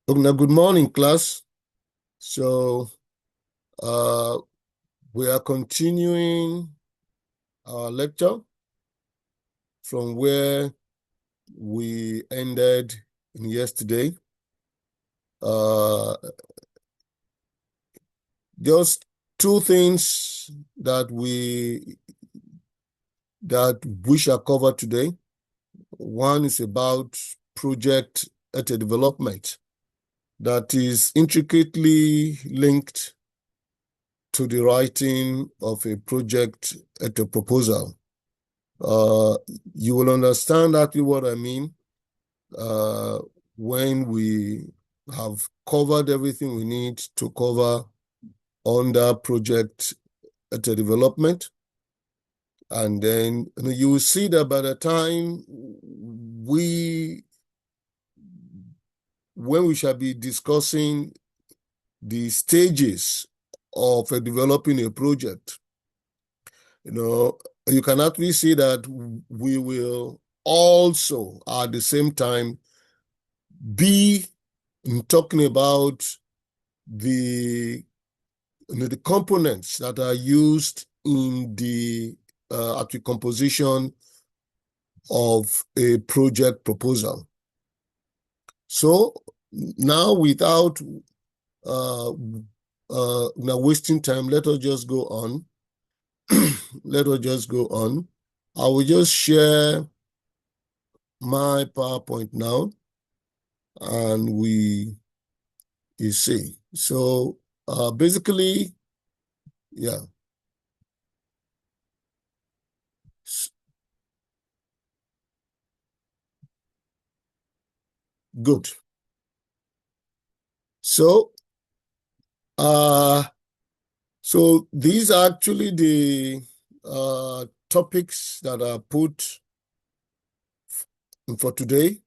Now, good morning, class. So, uh, we are continuing our lecture from where we ended yesterday. Uh, just two things that we shall cover today. One is about project development that is intricately linked to the writing of a project proposal. Uh, you will understand actually what I mean uh, when we have covered everything we need to cover under project development. And then you will see that by the time when we shall be discussing the stages of developing a project, you can actually see that we will also at the same time be talking about the the components that are used in the actual composition of a project proposal. So now, without now wasting time, let us just go on. Let us just go on. I will just share my PowerPoint now, and you see. So basically, yeah, good. So uh so these are actually the topics that are put for today.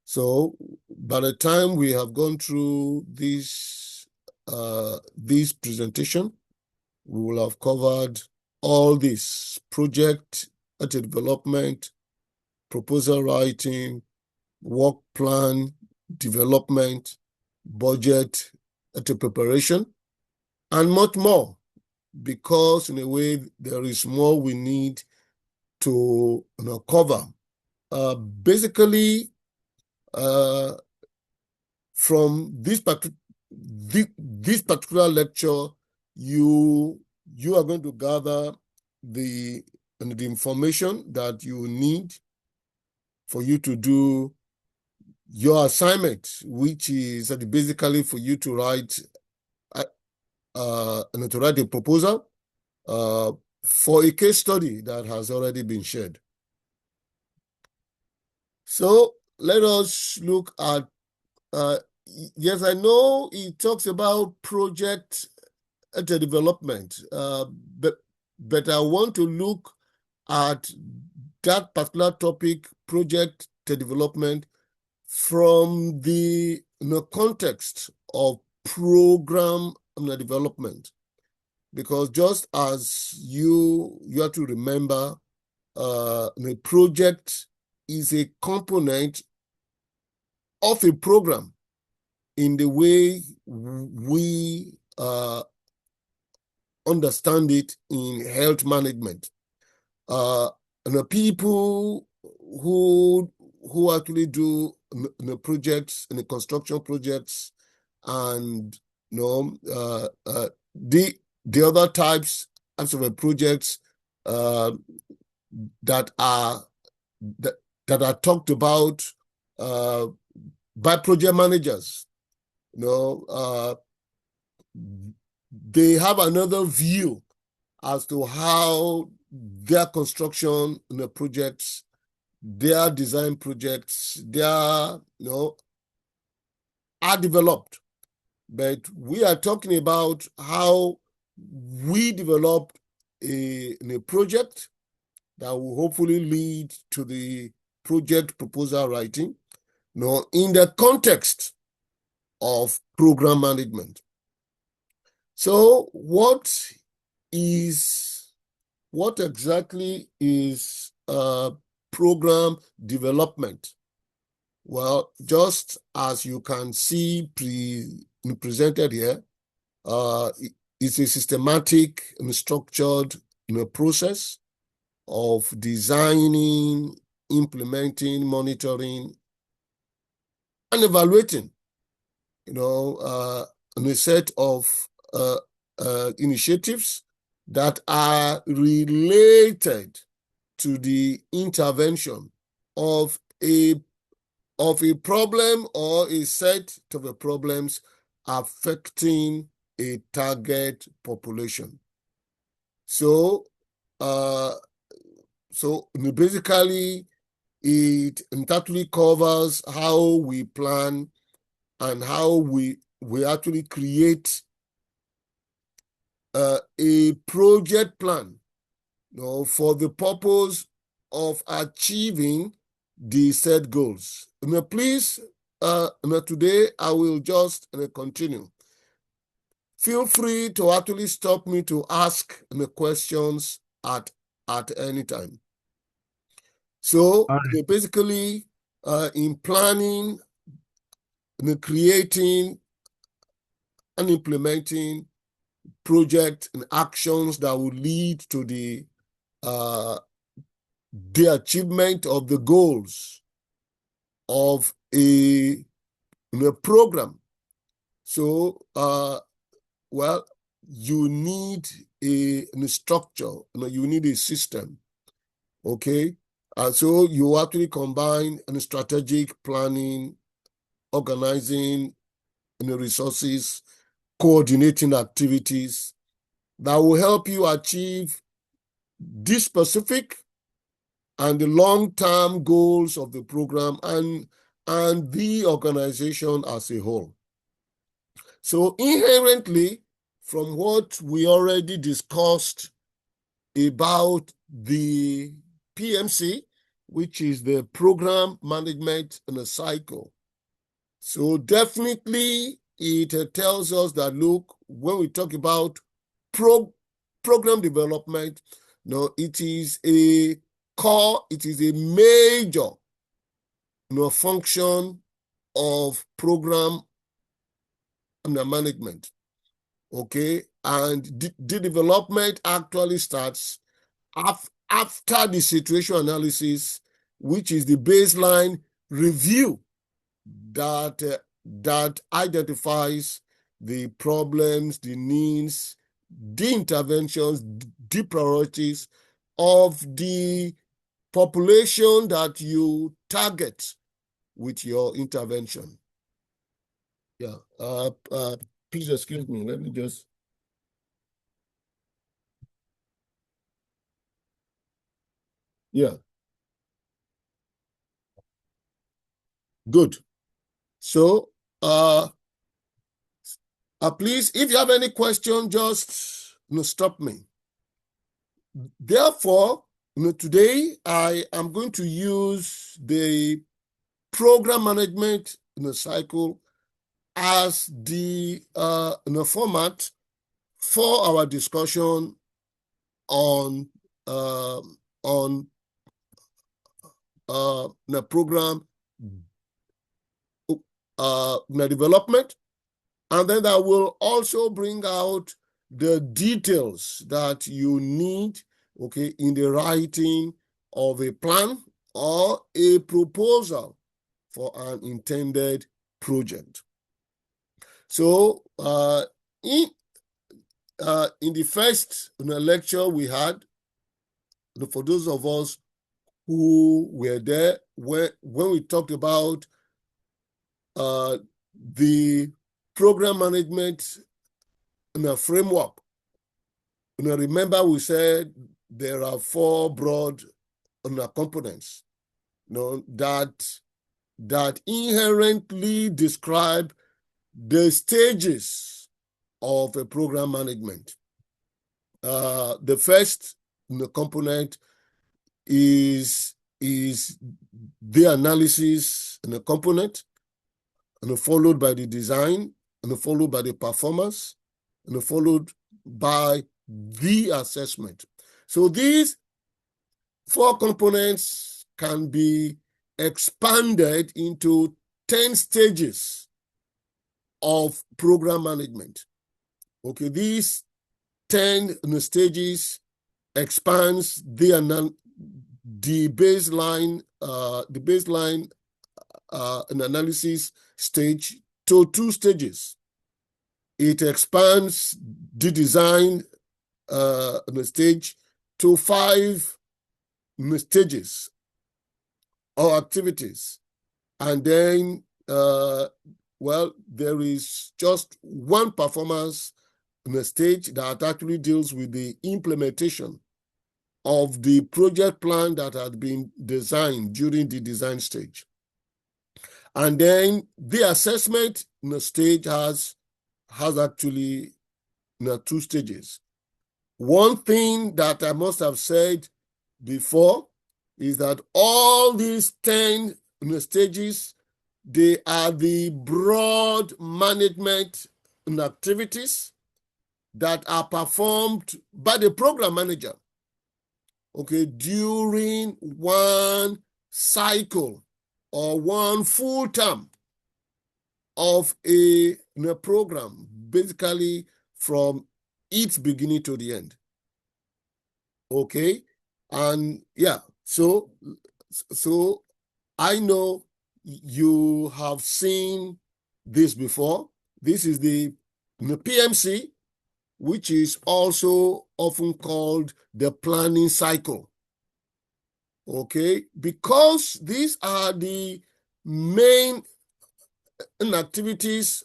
So by the time we have gone through this presentation, we will have covered all this: project development, proposal writing, work plan development, budget preparation, and much more, because in a way there is more we need to cover. Basically, from this particular lecture, you are going to gather the information that you need for you to do your assignment, which is basically for you to write a proposal for a case study that has already been shared. So let us look at, yes, I know it talks about project development, but I want to look at that particular topic, project development, from the context of program development. Because just as you have to remember, the project is a component of a program in the way we understand it in health management. And the people who actually do projects and the construction projects, and the other types of projects that are talked about by project managers, they have another view as to how their construction projects, their design projects, are developed. But we are talking about how we developed a project that will hopefully lead to the project proposal writing, in the context of program management. So what exactly is program development? Well, just as you can see presented here, it's a systematic and structured process of designing, implementing, monitoring, and evaluating, a set of initiatives that are related to the intervention of a problem or a set of problems affecting a target population. So, basically, it actually covers how we plan and how we actually create a project plan, for the purpose of achieving the set goals. Please, today I will just continue. Feel free to actually stop me to ask questions at any time. So basically, in planning, creating, and implementing projects and actions that will lead to the achievement of the goals of a program. So, well, you need a structure, you need a system, okay? And so you actually combine strategic planning, organizing resources, coordinating activities that will help you achieve this specific and the long-term goals of the program and the organization as a whole. So inherently, from what we already discussed about the PMC, which is the program management in a cycle. So definitely it tells us that, look, when we talk about program development, it is a core, it is a major function of program management. Okay, and the development actually starts after the situation analysis, which is the baseline review that identifies the problems, the needs, the interventions, the priorities of the population that you target with your intervention. Yeah. Please excuse me. Let me just. Yeah. Good. So, please, if you have any question, just stop me. Therefore, today I am going to use the program management cycle as the format for our discussion on the program development, and then that will also bring out the details that you need, okay, in the writing of a plan or a proposal for an intended project. So in the first lecture we had, for those of us who were there, when we talked about the program management framework, remember we said there are 4 broad components that inherently describe the stages of a program management. The first component is the analysis component, and followed by the design, and followed by the performance, and followed by the assessment. So these 4 components can be expanded into 10 stages of program management. Okay, these 10 stages expands the baseline an analysis stage to 2 stages. It expands the design stage to 5 stages or activities. And then, there is just one performance stage that actually deals with the implementation of the project plan that had been designed during the design stage. And then the assessment stage has actually 2 stages. One thing that I must have said before is that all these 10 stages, they are the broad management activities that are performed by the program manager, okay, during one cycle or one full term of a program, basically from its beginning to the end. Okay, and yeah, so I know you have seen this before. This is the PMC, which is also often called the planning cycle. Okay, because these are the main activities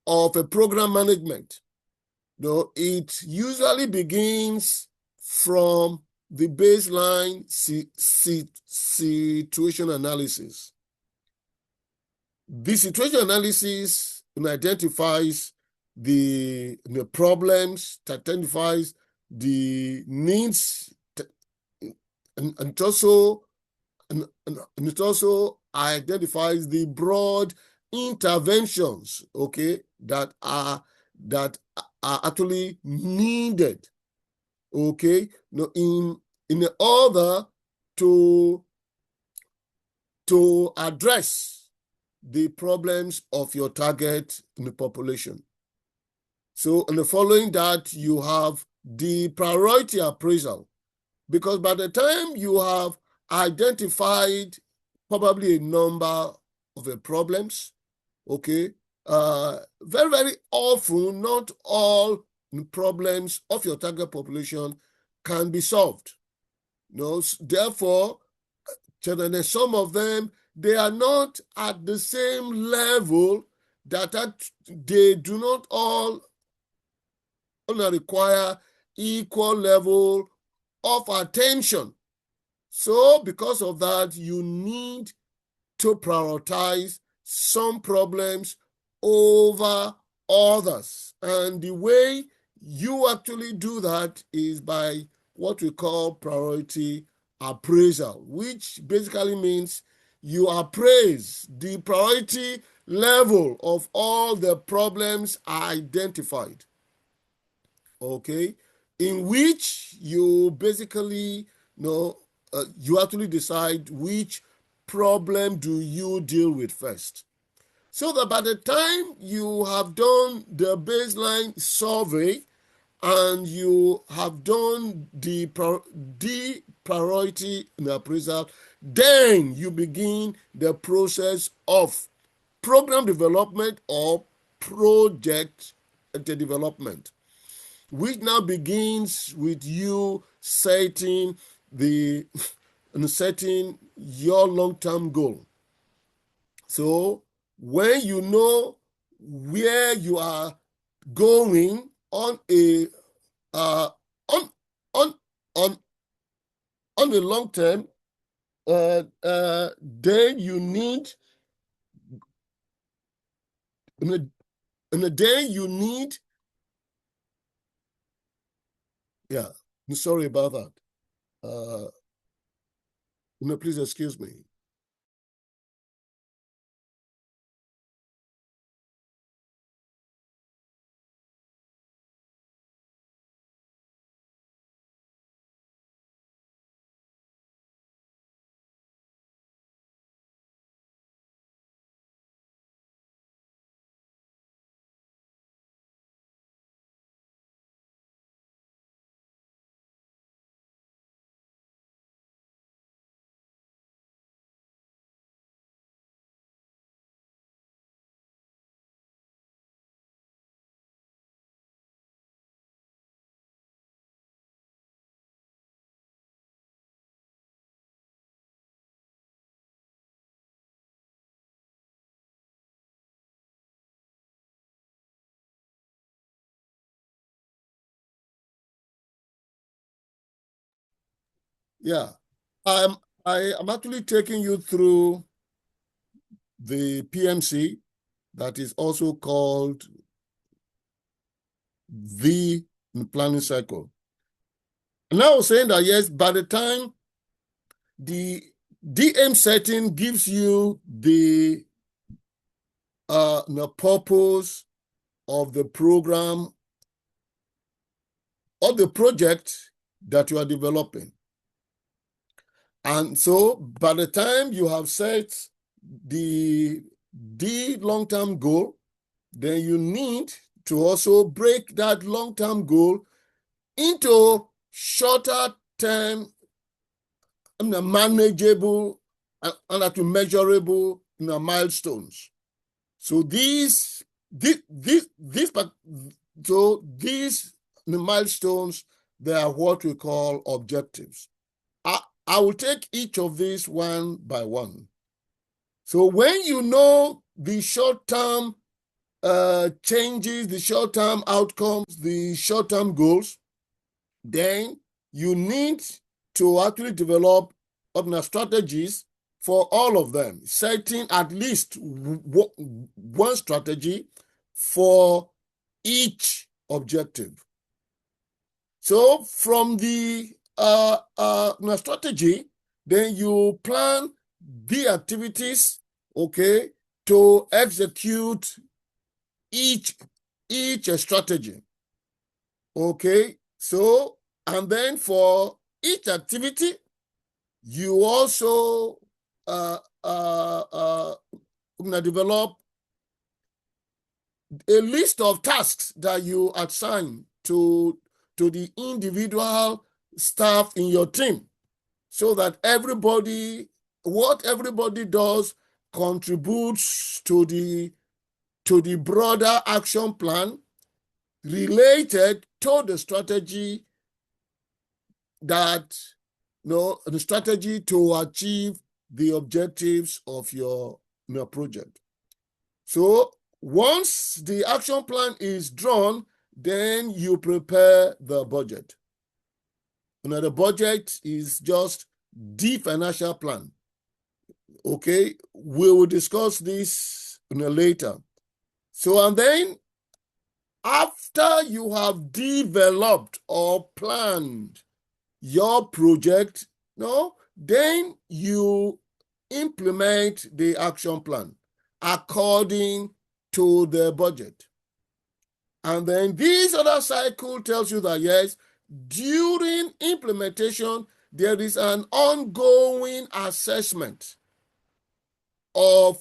of a program management. Though it usually begins from the baseline situation analysis. The situation analysis identifies the problems, identifies the needs, and it also identifies the broad interventions, okay, that are actually needed, okay, in order to address the problems of your target population. So, in the following that, you have the priority appraisal, because by the time you have identified probably a number of problems, okay, very, very often, not all problems of your target population can be solved. Therefore, some of them, they are not at the same level that they do not all require equal level of attention. So because of that, you need to prioritize some problems over others. And the way you actually do that is by what we call priority appraisal, which basically means you appraise the priority level of all the problems identified, okay, in which you basically you actually decide which problem do you deal with first. So that by the time you have done the baseline survey and you have done the priority appraisal, then you begin the process of program development or project development, which now begins with you setting your long-term goal. So when you know where you are going on a the long term, then you need yeah, sorry about that. Please excuse me. Yeah. I am actually taking you through the PMC that is also called the planning cycle. And I was saying that, yes, by the time the DM setting gives you the purpose of the program or the project that you are developing. And so by the time you have set the long-term goal, then you need to also break that long-term goal into shorter term, manageable and measurable milestones. So these milestones, they are what we call objectives. I will take each of these one by one. So when you know the short-term changes, the short-term outcomes, the short-term goals, then you need to actually develop strategies for all of them, setting at least one strategy for each objective. So from the strategy, then you plan the activities, okay, to execute each strategy. Okay, so, and then for each activity, you also develop a list of tasks that you assign to the individual staff in your team, so that what everybody does contributes to the broader action plan related to the strategy the strategy to achieve the objectives of your project. So once the action plan is drawn, then you prepare the budget. The budget is just the financial plan. Okay, we will discuss this later. So, and then after you have developed or planned your project, then you implement the action plan according to the budget. And then this other cycle tells you that, yes, during implementation, there is an ongoing assessment of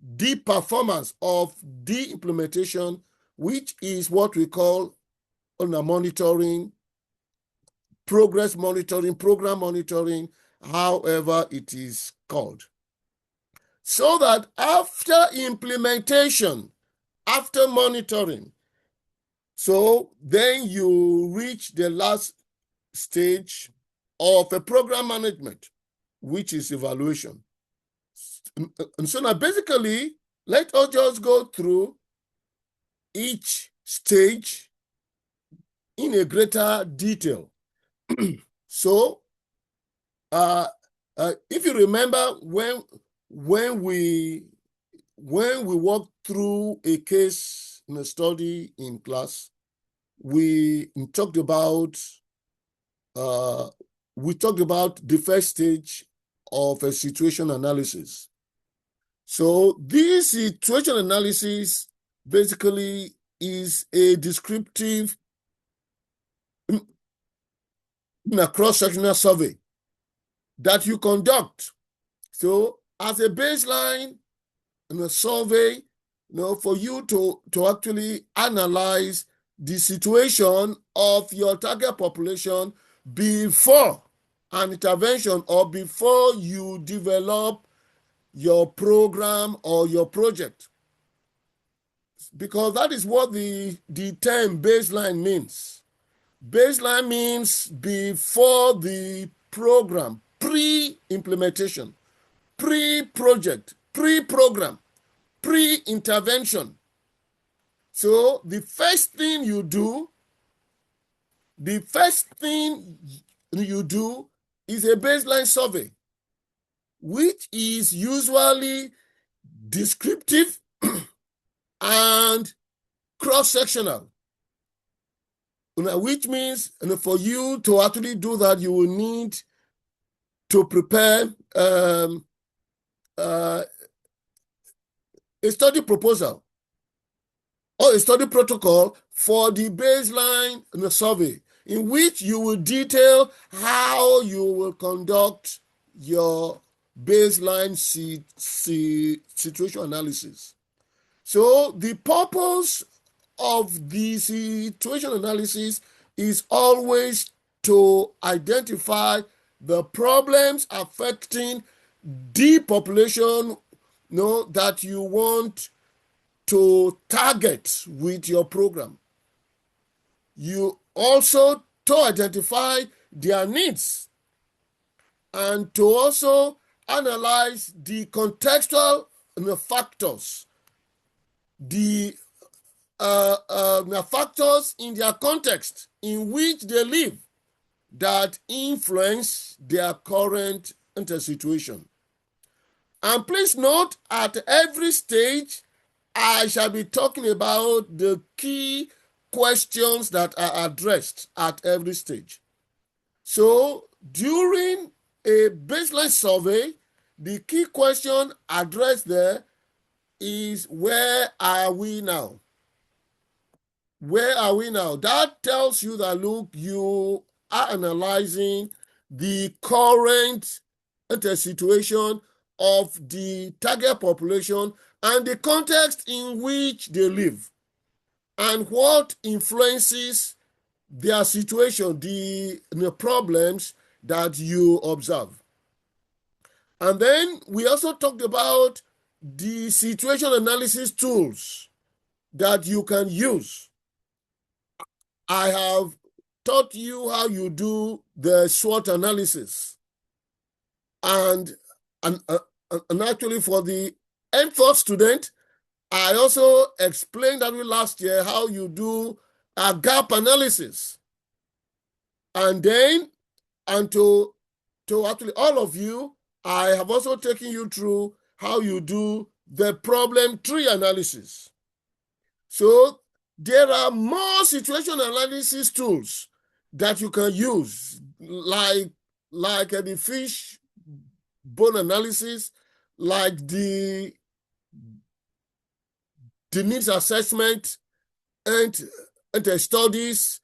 the performance of the implementation, which is what we call monitoring, progress monitoring, program monitoring, however it is called. So that after implementation, after monitoring, so then you reach the last stage of a program management, which is evaluation. And so now basically, let us just go through each stage in a greater detail. So, if you remember when we walked through a case in a study in class, we talked about the first stage of a situation analysis. So this situation analysis basically is a descriptive cross-sectional survey that you conduct. So as a baseline survey, for you to actually analyze the situation of your target population before an intervention or before you develop your program or your project. Because that is what the term baseline means. Baseline means before the program, pre-implementation, pre-project, pre-program, pre-intervention. So the first thing you do is a baseline survey, which is usually descriptive and cross-sectional, which means for you to actually do that, you will need to prepare a study proposal or a study protocol for the baseline survey, in which you will detail how you will conduct your baseline situation analysis. So the purpose of the situation analysis is always to identify the problems affecting the population that you want to target with your program. You also to identify their needs and to also analyze the contextual factors, the factors in their context in which they live that influence their current situation. And please note, at every stage, I shall be talking about the key questions that are addressed at every stage. So during a baseline survey, the key question addressed there is, where are we now? Where are we now? That tells you that, look, you are analyzing the current situation of the target population and the context in which they live and what influences their situation, the problems that you observe. And then we also talked about the situation analysis tools that you can use. I have taught you how you do the SWOT analysis. And actually, for the M4 student, I also explained that last year how you do a gap analysis. And then, and to actually all of you, I have also taken you through how you do the problem tree analysis. So there are more situation analysis tools that you can use, like the fish bone analysis, like the needs assessment and the studies,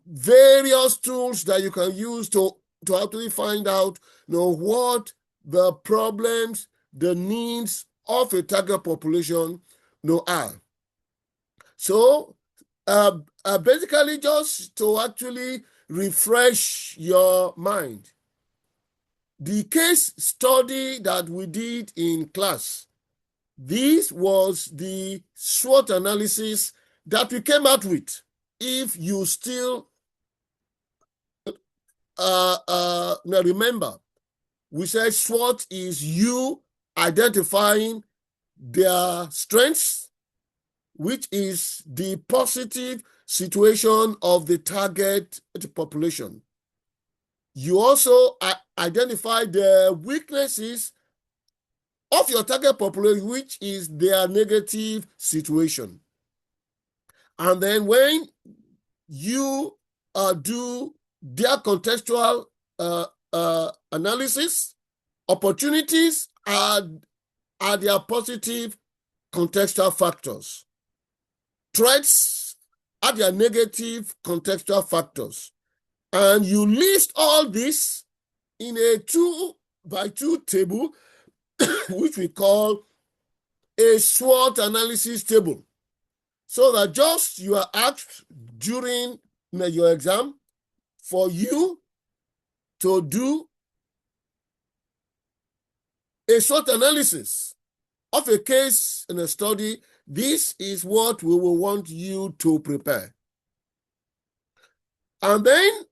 various tools that you can use to actually find out what the problems, the needs of a target population are. So basically, just to actually refresh your mind, the case study that we did in class, this was the SWOT analysis that we came out with. If you still now remember, we said SWOT is you identifying their strengths, which is the positive situation of the target population. You also identify the weaknesses of your target population, which is their negative situation. And then when you do their contextual analysis, opportunities are their positive contextual factors. Threats are their negative contextual factors. And you list all this in a 2x2 table, which we call a SWOT analysis table. So that just you are asked during your exam for you to do a SWOT analysis of a case in a study. This is what we will want you to prepare. And then,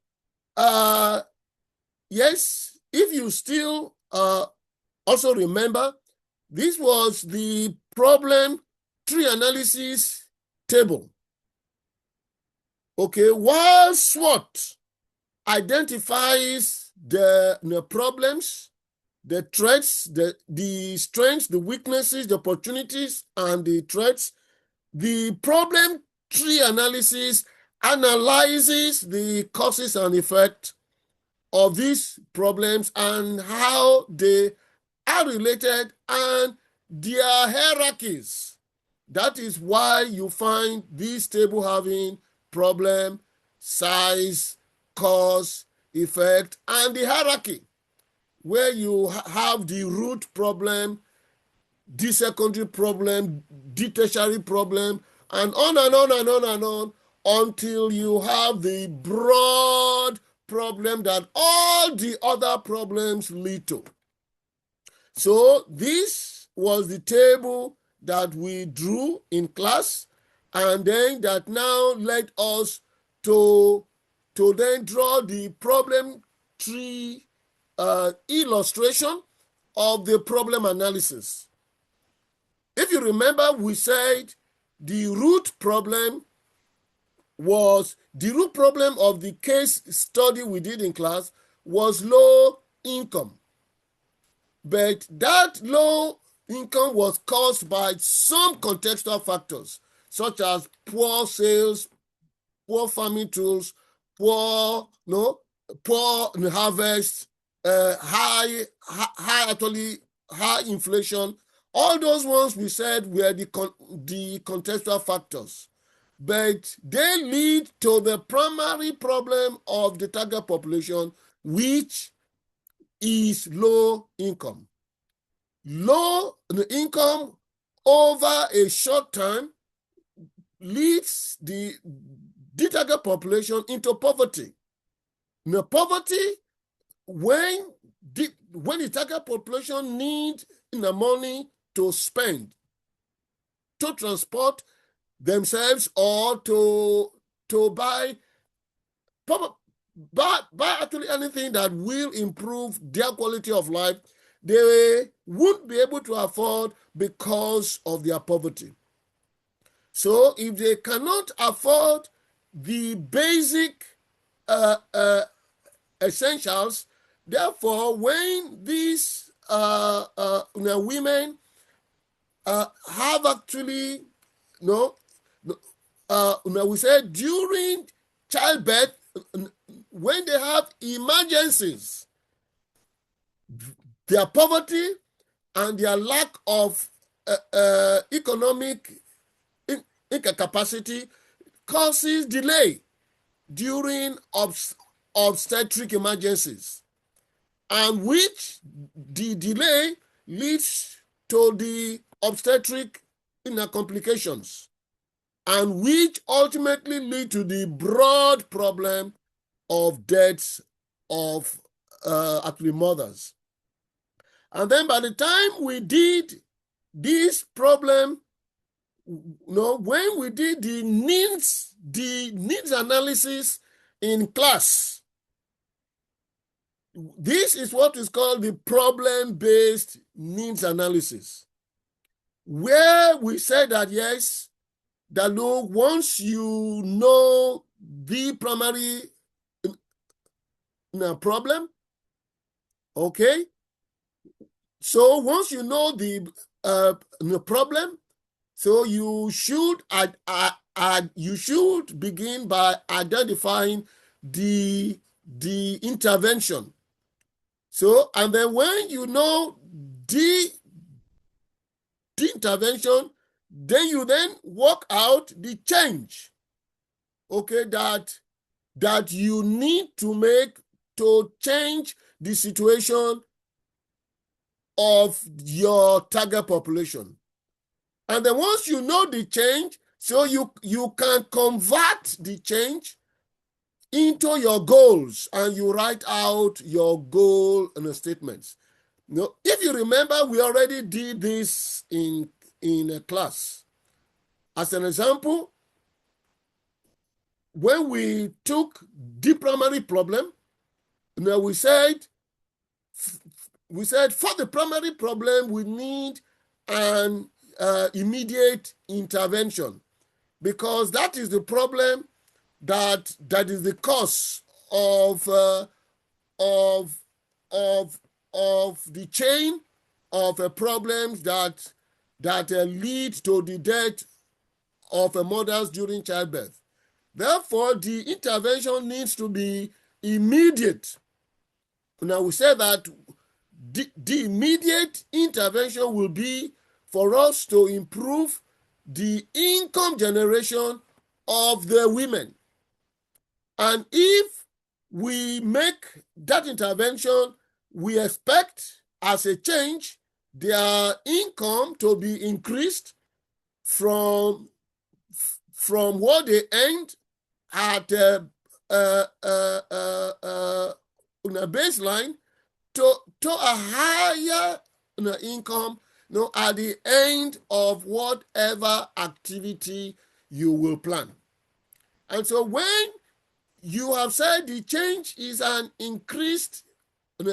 yes, if you still also remember, this was the problem tree analysis table. Okay, while SWOT identifies the problems, the threats, the strengths, the weaknesses, the opportunities, and the threats. The problem tree analysis analyzes the causes and effects of these problems and how they are related and their hierarchies. That is why you find this table having problem, size, cause, effect, and the hierarchy, where you have the root problem, the secondary problem, the tertiary problem, and on and on and on and on until you have the broad problem that all the other problems lead to. So this was the table that we drew in class, and then that now led us to then draw the problem tree illustration of the problem analysis. If you remember, we said the root problem of the case study we did in class was low income. But that low income was caused by some contextual factors, such as poor sales, poor farming tools, poor harvest, high inflation. All those ones we said were the contextual factors, but they lead to the primary problem of the target population, which is low income. Low income over a short time leads the target population into poverty. Now, poverty, when the target population needs the money to spend, to transport themselves, or to buy actually anything that will improve their quality of life, they won't be able to afford because of their poverty. So if they cannot afford the basic essentials, therefore, when these women have actually, we said during childbirth, when they have emergencies, their poverty and their lack of economic incapacity causes delay during obstetric emergencies, and which the delay leads to the obstetric complications, and which ultimately lead to the broad problem of deaths of actually mothers. And then by the time we did this problem, when we did the needs analysis in class, this is what is called the problem-based needs analysis, where we said that yes, that once you know the primary problem, okay, so once you know the problem, so you should begin by identifying the intervention. So, and then when you know the intervention, then you work out the change, okay, that you need to make to change the situation of your target population. And then once you know the change, so you can convert the change into your goals, and you write out your goal statements. If you remember, we already did this in a class. As an example, when we took the primary problem, we said for the primary problem, we need an immediate intervention, because that is the problem that is the cause of of the chain of problems that lead to the death of mothers during childbirth. Therefore, the intervention needs to be immediate. Now, we say that the immediate intervention will be for us to improve the income generation of the women. And if we make that intervention, we expect as a change their income to be increased from what they earned at a baseline to a higher income at the end of whatever activity you will plan. And so when you have said the change is an increased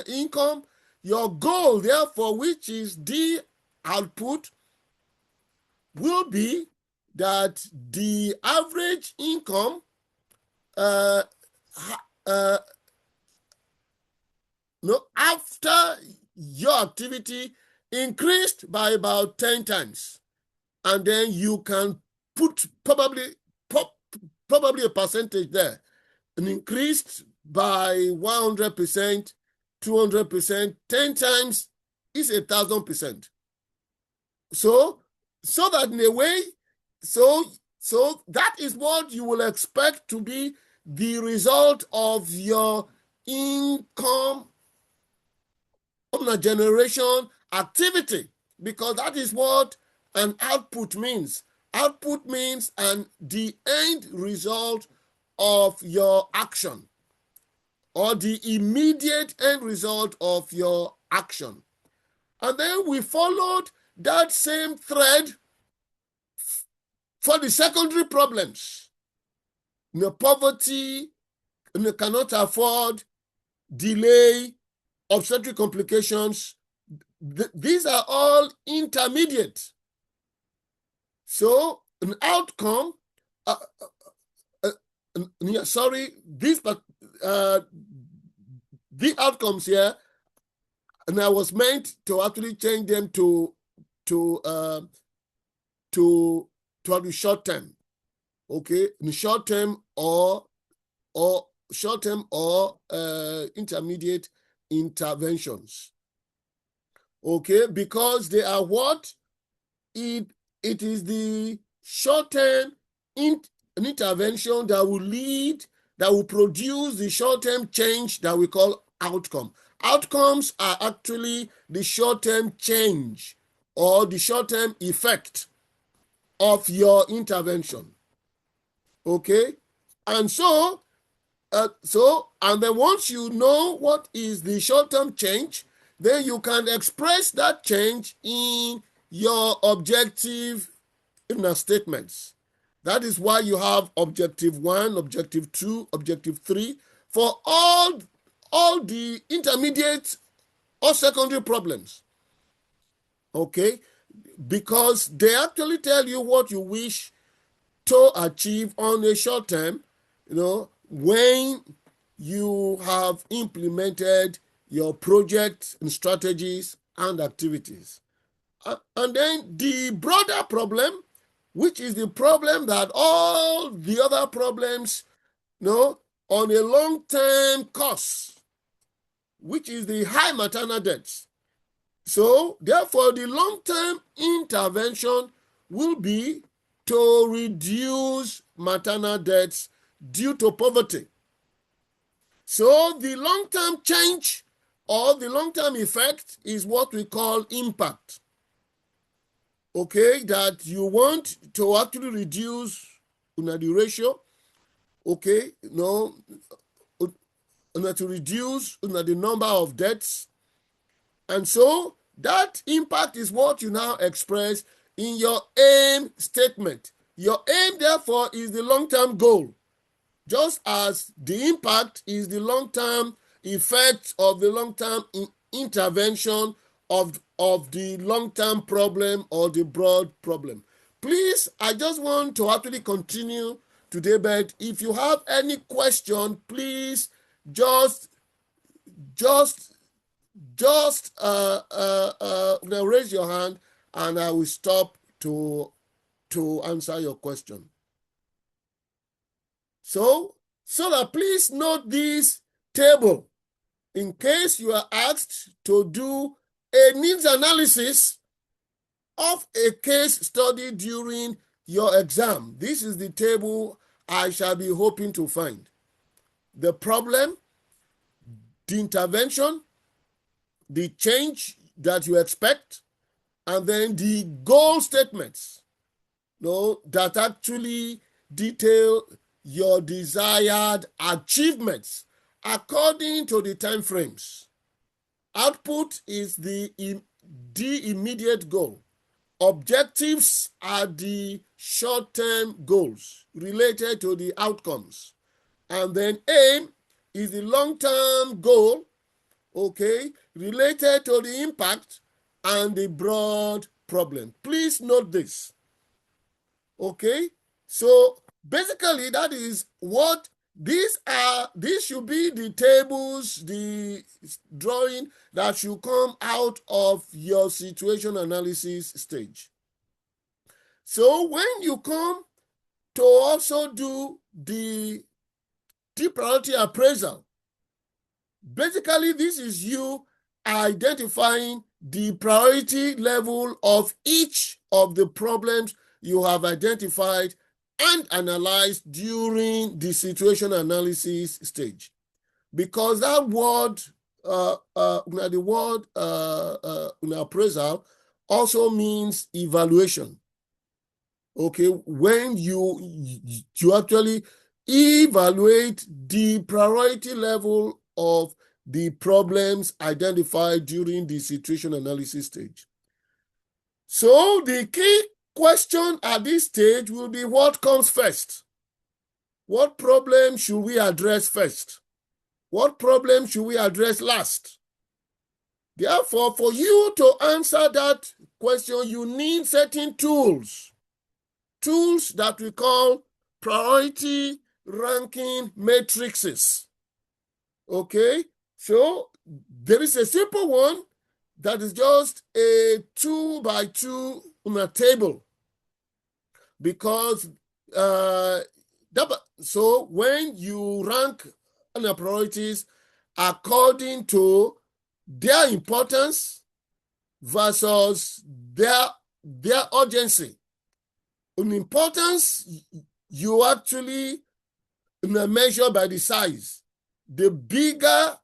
income, your goal, therefore, which is the output, will be that the average income after your activity increased by about 10 times. And then you can put probably a percentage there, and increased by 100%, 200%, 10 times is 1,000%. So that in a way, so that is what you will expect to be the result of your income generation activity, because that is what an output means. Output means the end result of your action, or the immediate end result of your action. And then we followed that same thread for the secondary problems. Poverty, cannot afford, delay, obstetric complications. These are all intermediate. So an outcome, the outcomes here, and I was meant to actually change them to the short term, okay, in short term or intermediate interventions, okay, because they are what it is the short term intervention that will produce the short term change that we call outcome. Outcomes are actually the short term change or the short term effect of your intervention, okay? And and then once you know what is the short-term change, then you can express that change in your objective statements. That is why you have objective 1, objective 2, objective 3 for all the intermediate or secondary problems, okay? Because they actually tell you what you wish to achieve on a short term, when you have implemented your projects and strategies and activities. And then the broader problem, which is the problem that all the other problems, on a long-term course, which is the high maternal deaths. So, therefore, the long-term intervention will be to reduce maternal deaths due to poverty. So, the long-term change or the long-term effect is what we call impact. Okay, that you want to actually reduce the ratio, okay, to reduce the number of deaths. And so that impact is what you now express in your aim statement. Your aim, therefore, is the long-term goal, just as the impact is the long-term effect of the long-term intervention of the long-term problem or the broad problem. Please, I just want to actually continue today, but if you have any question, please just just raise your hand and I will stop to answer your question. So that please note this table in case you are asked to do a needs analysis of a case study during your exam. This is the table I shall be hoping to find. The problem, the intervention, the change that you expect, and then the goal statements that actually detail your desired achievements according to the time frames. Output is the immediate goal. Objectives are the short-term goals related to the outcomes. And then aim is the long-term goal, related to the impact and the broad problem. Please note this. Okay? So basically that is what these should be the tables, the drawing that should come out of your situation analysis stage. So when you come to also do the priority appraisal, basically this is you identifying the priority level of each of the problems you have identified and analyzed during the situation analysis stage. Because that word, the word appraisal also means evaluation. Okay, when you actually evaluate the priority level of the problems identified during the situation analysis stage. So the key question at this stage will be what comes first? What problem should we address first? What problem should we address last? Therefore, for you to answer that question, you need certain tools that we call priority ranking matrices. Okay, so there is a simple one that is just a 2x2 table, because so when you rank the priorities according to their importance versus their urgency. In importance, you actually measure by the size. The bigger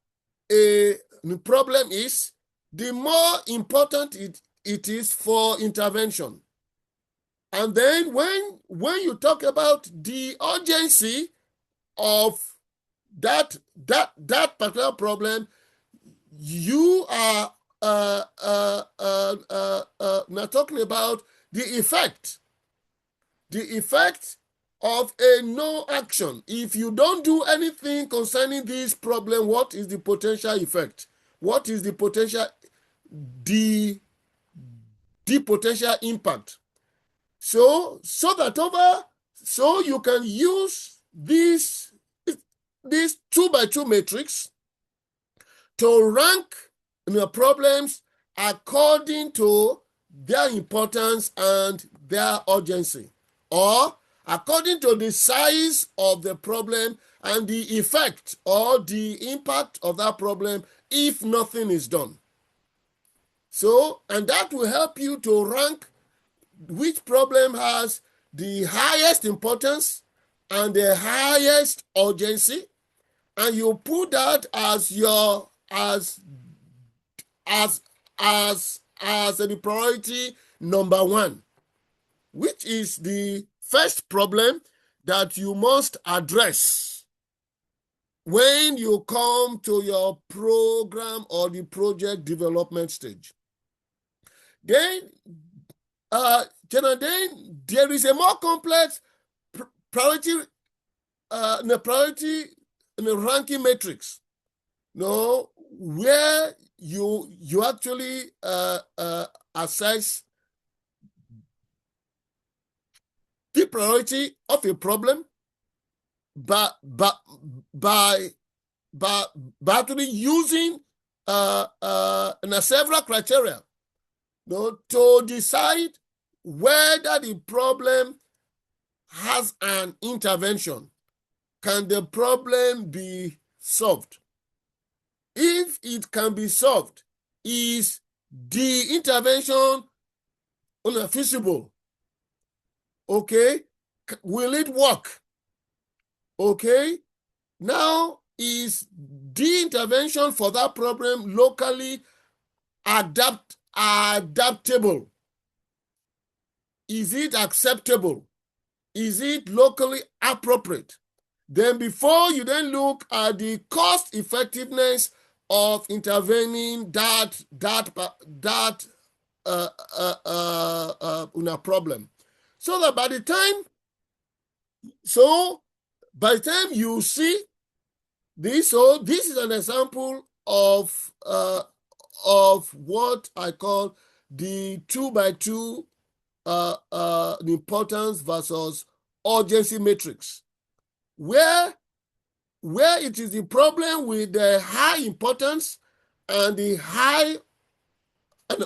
a problem is, the more important it is for intervention. And then when you talk about the urgency of that particular problem, you are now talking about the effect of a no action. If you don't do anything concerning this problem, what is the potential effect? What is the potential potential impact? So you can use this 2x2 matrix to rank problems according to their importance and their urgency, or according to the size of the problem and the effect or the impact of that problem if nothing is done. So, and that will help you to rank which problem has the highest importance and the highest urgency, and you put that as your as the priority number one, which is the first problem that you must address when you come to your program or the project development stage. Then there is a more complex priority ranking matrix, where you actually assess the priority of a problem by but actually using several criteria, to decide whether the problem has an intervention. Can the problem be solved? If it can be solved, is the intervention feasible? Okay, will it work? Okay, now is the intervention for that problem locally adaptable? Is it acceptable? Is it locally appropriate? Then before you then look at the cost effectiveness of intervening that problem. So that by the time you see this, so this is an example of what I call the 2x2 importance versus urgency matrix, where it is the problem with the high importance and the high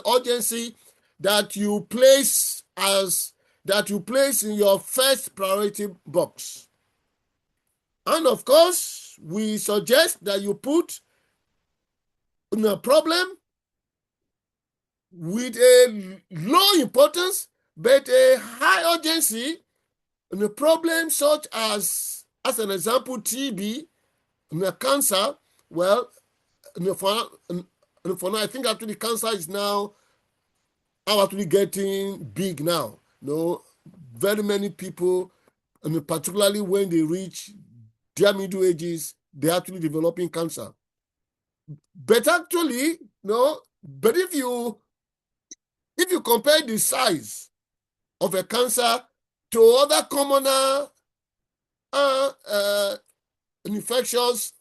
urgency that you place in your first priority box. And of course, we suggest that you put a problem with a low importance but a high urgency, a problem such as an example, TB, cancer. Well, for now, I think actually cancer is now actually getting big now. Very many people, particularly when they reach their middle ages, they're actually developing cancer. But actually, but if you compare the size of a cancer to other commoner infectious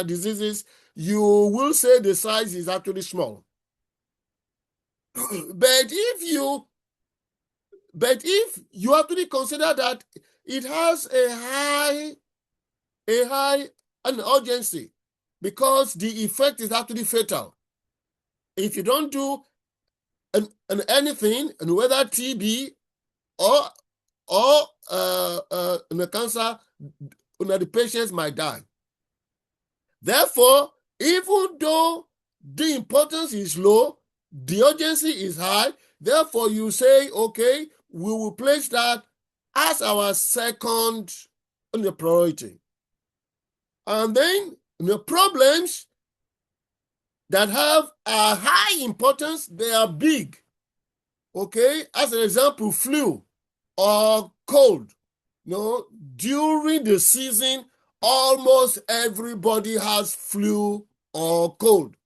diseases, you will say the size is actually small. But if you actually consider that it has a high urgency, because the effect is actually fatal. If you don't do anything, and whether TB or cancer, the patients might die. Therefore, even though the importance is low, the urgency is high. Therefore, you say, okay, we will place that as our second priority. And then the problems that have a high importance, they are big. Okay, as an example, flu or cold. During the season, almost everybody has flu or cold.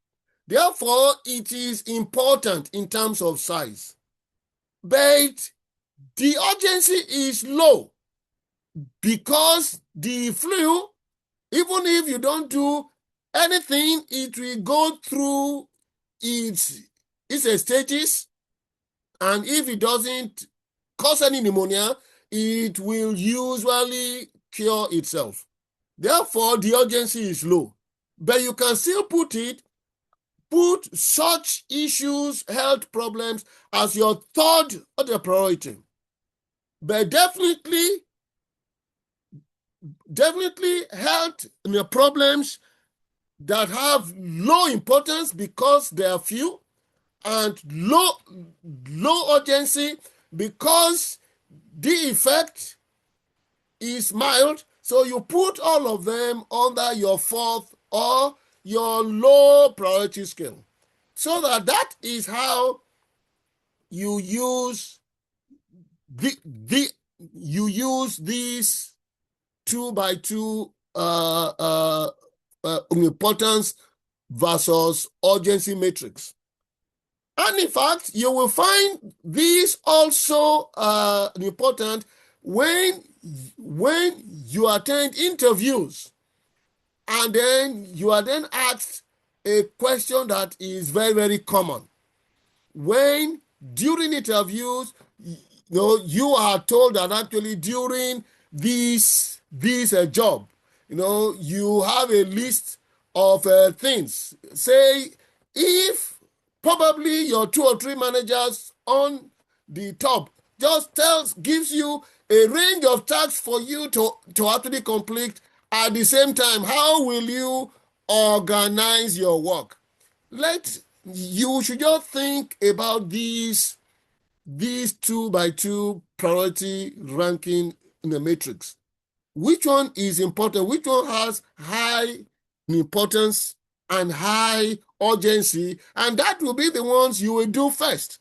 Therefore, it is important in terms of size. But the urgency is low because the flu, even if you don't do anything, it will go through its stages. And if it doesn't cause any pneumonia, it will usually cure itself. Therefore, the urgency is low. But you can still put such issues, health problems, as your third priority. But definitely health problems that have low importance because they are few, and low urgency because the effect is mild. So you put all of them under your fourth or your low priority scale. So that is how you use these 2x2 importance versus urgency matrix. And in fact, you will find this also important when you attend interviews, and then you are then asked a question that is very, very common. When during interviews, you are told that actually during this job, you have a list of things. Say, if probably your 2 or 3 managers on the top just gives you a range of tasks for you to actually complete at the same time, how will you organize your work? You should just think about these 2 by 2 priority ranking in the matrix. Which one is important? Which one has high importance and high urgency? And that will be the ones you will do first.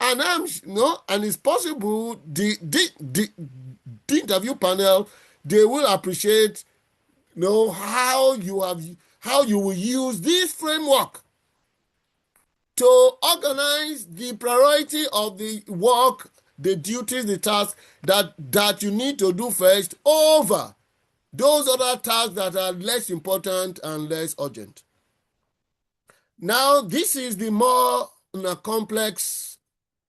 And and it's possible the interview panel, they will appreciate how you will use this framework to organize the priority of the work, the duties, the tasks that you need to do first over those other tasks that are less important and less urgent. Now, this is the more complex,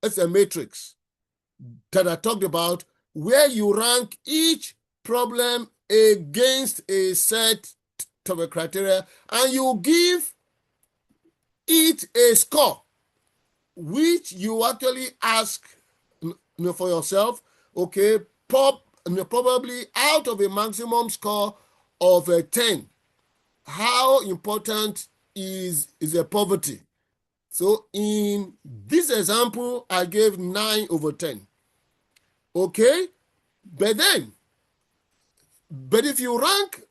it's a matrix that I talked about, where you rank each problem against a set of criteria, and you give it a score, which you actually ask for yourself, okay, probably out of a maximum score of 10, how important is a poverty? So in this example, I gave 9 over 10. Okay, but if you rank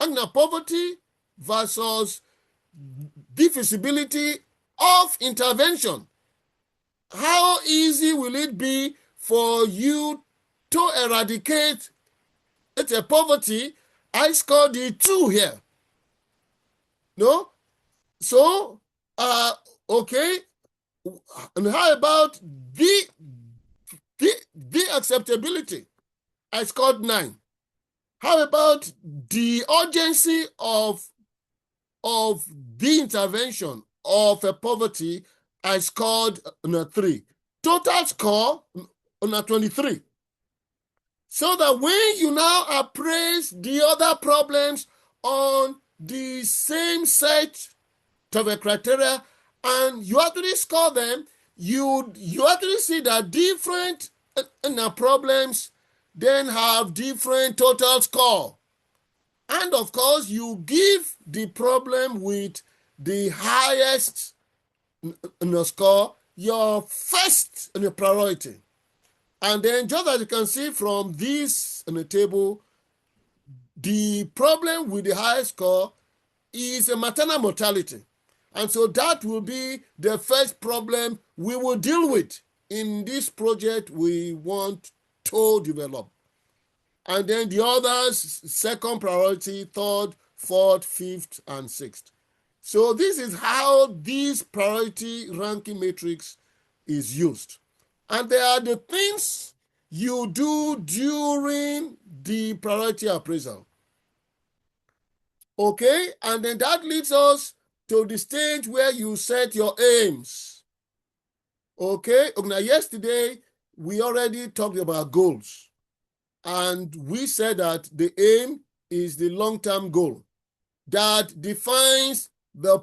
under poverty versus the feasibility of intervention, how easy will it be for you to eradicate a poverty? I scored the 2 here. No? So, okay. And how about the acceptability? I scored 9. How about the urgency of the intervention of a poverty? I scored 3. Total score 23. So that when you now appraise the other problems on the same set of criteria and you actually score them, you actually see that different problems then have different total score. And of course, you give the problem with the highest score your first priority. And then, just as you can see from this in the table, the problem with the highest score is a maternal mortality. And so that will be the first problem we will deal with in this project we want to develop. And then the others, second priority, third, fourth, fifth, and sixth. So this is how this priority ranking matrix is used. And there are the things you do during the priority appraisal. Okay, and then that leads us to the stage where you set your aims. Okay, now yesterday we already talked about goals. And we said that the aim is the long-term goal that defines the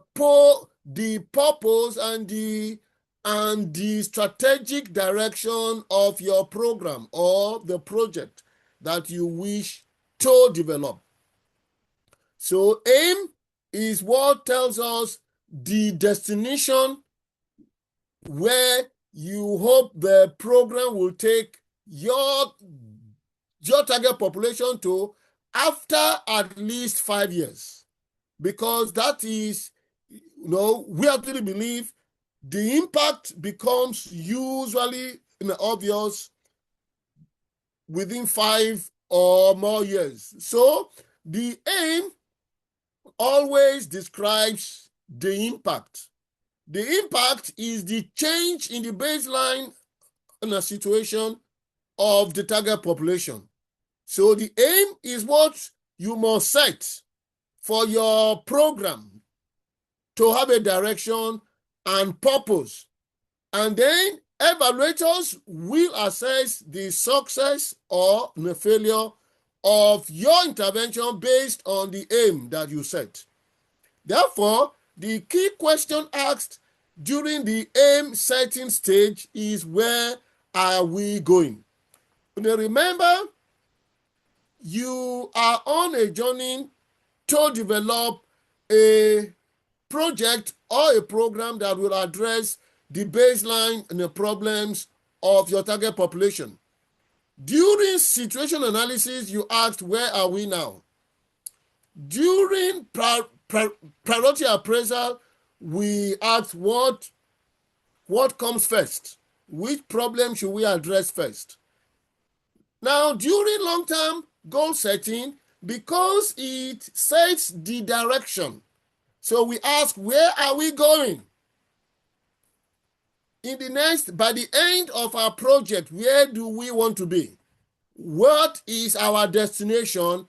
purpose and the strategic direction of your program or the project that you wish to develop. So aim is what tells us the destination where you hope the program will take your target population to after at least 5 years. Because that is, we actually believe the impact becomes usually obvious within 5 or more years. So the aim always describes the impact. The impact is the change in the baseline in a situation of the target population. So the aim is what you must set for your program to have a direction and purpose. And then evaluators will assess the success or the failure of your intervention based on the aim that you set. Therefore, the key question asked during the aim setting stage is, where are we going? Now remember, you are on a journey to develop a project or a program that will address the baseline and the problems of your target population. During situation analysis, you asked, where are we now? During priority appraisal, we asked, what comes first? Which problem should we address first? Now, during long-term goal setting, because it sets the direction, so we ask, where are we going? By the end of our project, where do we want to be? What is our destination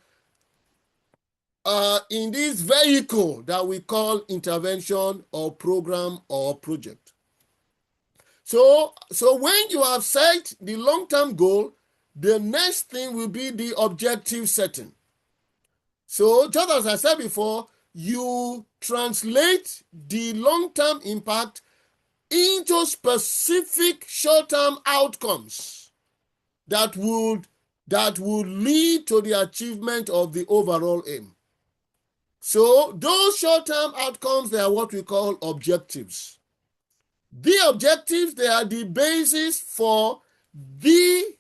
in this vehicle that we call intervention or program or project? So when you have set the long-term goal, the next thing will be the objective setting. So just as I said before, you translate the long-term impact into specific short-term outcomes that would lead to the achievement of the overall aim. So those short-term outcomes, they are what we call objectives. The objectives, they are the basis for the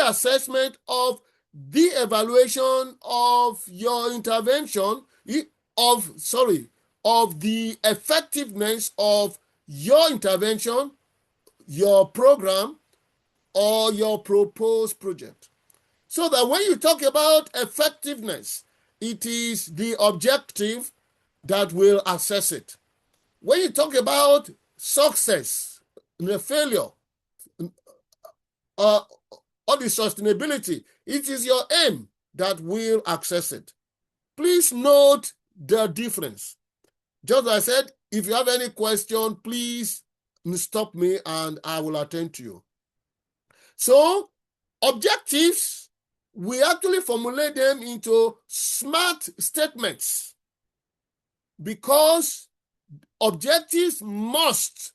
assessment of the evaluation of your intervention, of the effectiveness of your intervention, your program, or your proposed project. So that when you talk about effectiveness, it is the objective that will assess it. When you talk about success, the failure, or the sustainability, it is your aim that will assess it. Please note the difference. Just as I said, if you have any question, please stop me and I will attend to you. So, objectives, we actually formulate them into SMART statements, because objectives must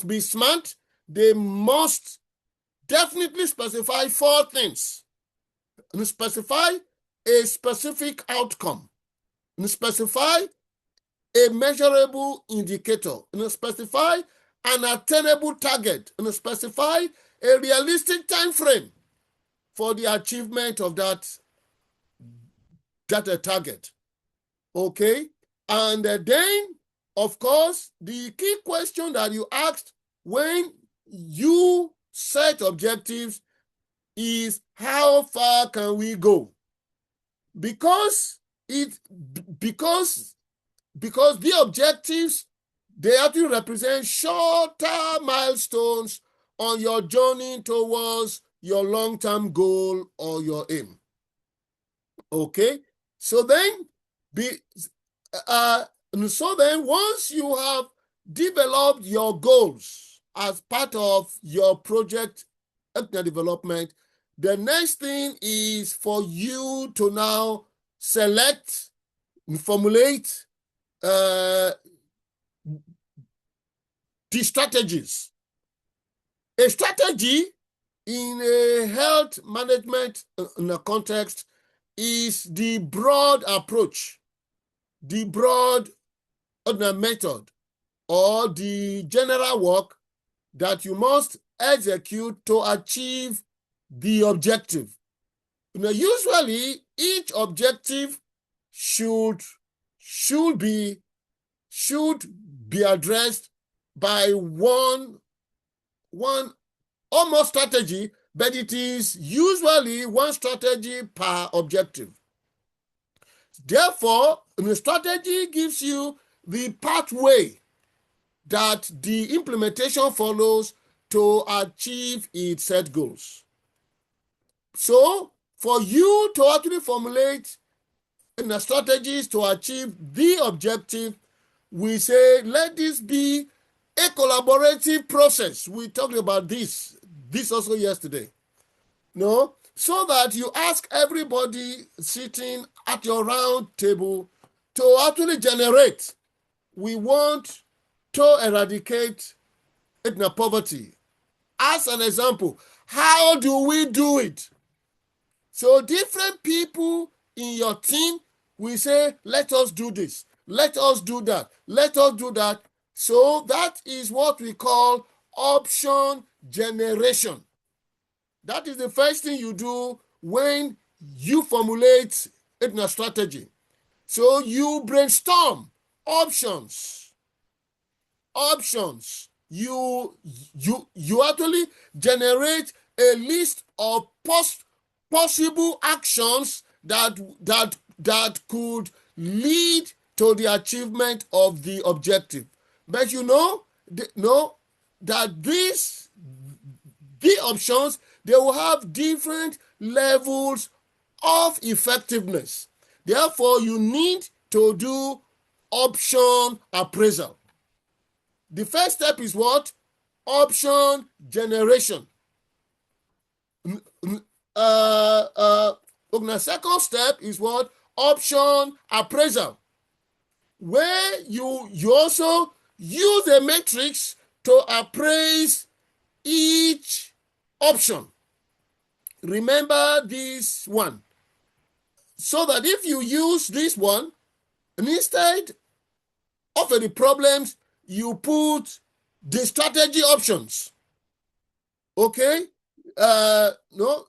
be SMART, they must definitely specify 4 things. And specify a specific outcome, and specify a measurable indicator, and specify an attainable target, and specify a realistic time frame for the achievement of that target. Okay? And then, of course, the key question that you asked when you set objectives is, how far can we go? Because the objectives, they actually represent shorter milestones on your journey towards your long-term goal or your aim. Okay? So then, once you have developed your goals as part of your project development, the next thing is for you to now select and formulate the strategies. A strategy in a health management context is the broad approach, the broad method, or the general work that you must execute to achieve the objective. Usually, each objective should be addressed by one or more strategy, but it is usually one strategy per objective. Therefore, the strategy gives you the pathway that the implementation follows to achieve its set goals. So, for you to actually formulate strategies to achieve the objective, we say, let this be a collaborative process. We talked about this also yesterday. So that you ask everybody sitting at your round table to actually generate. We want to eradicate ethnic poverty. As an example, how do we do it? So different people in your team will say, let us do this, let us do that, let us do that. So that is what we call option generation. That is the first thing you do when you formulate a strategy. So you brainstorm options. You actually generate a list of possible actions that could lead to the achievement of the objective. But you know that the options, they will have different levels of effectiveness. Therefore, you need to do option appraisal. The first step is what? Option generation. The second step is what? Option appraisal, where you also use a matrix to appraise each option. Remember this one, so that if you use this one, and instead of the problems, you put the strategy options. Okay? No,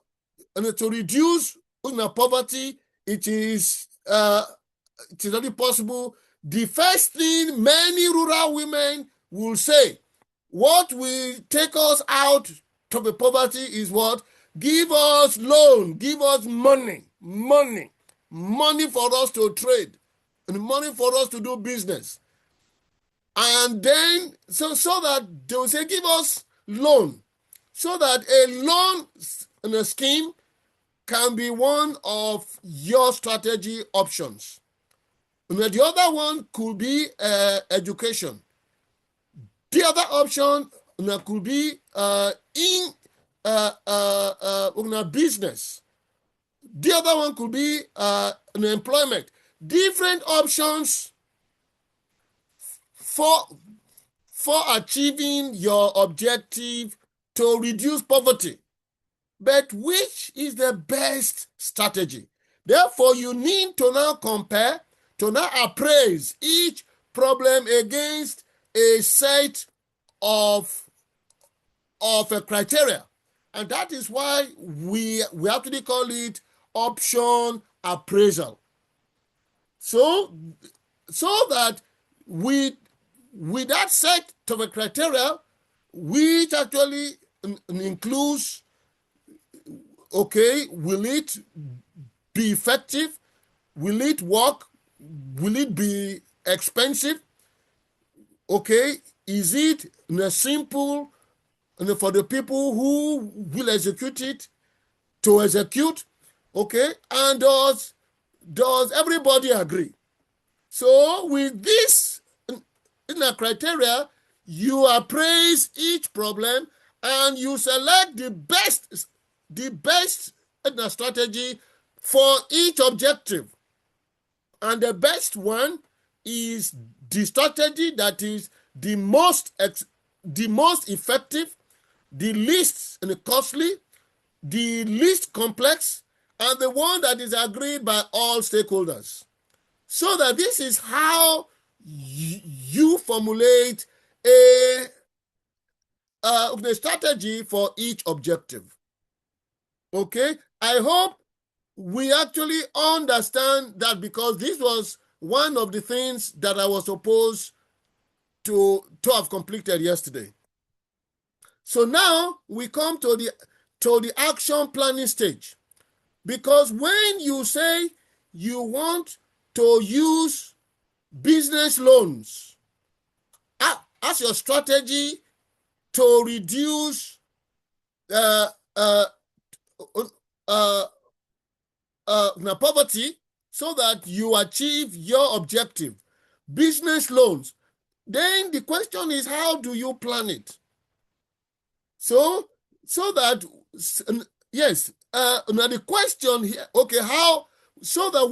and to reduce poverty, it is not possible. The first thing many rural women will say, what will take us out of the poverty is what? Give us loan, give us money for us to trade, and money for us to do business. And then, so that they will say, give us loan, so that a loan and a scheme can be one of your strategy options. And the other one could be education. The other option could be business. The other one could be employment. Different options for achieving your objective to reduce poverty. But which is the best strategy? Therefore, you need to now compare, to now appraise each problem against a set of a criteria. And that is why we actually call it option appraisal. So that with that set of a criteria, which actually includes, okay, will it be effective? Will it work? Will it be expensive? Okay, is it simple for the people who will execute it to execute? Okay, and does everybody agree? So with this criteria, you appraise each problem and you select the best strategy for each objective. And the best one is the strategy that is the most effective, the least costly, the least complex, and the one that is agreed by all stakeholders. So that this is how you formulate a strategy for each objective. Okay, I hope we actually understand that, because this was one of the things that I was supposed to have completed yesterday. So now we come to the action planning stage, because when you say you want to use business loans as your strategy to reduce poverty, so that you achieve your objective, business loans, then the question is, how do you plan it? So that, yes, now the question here, okay, how so that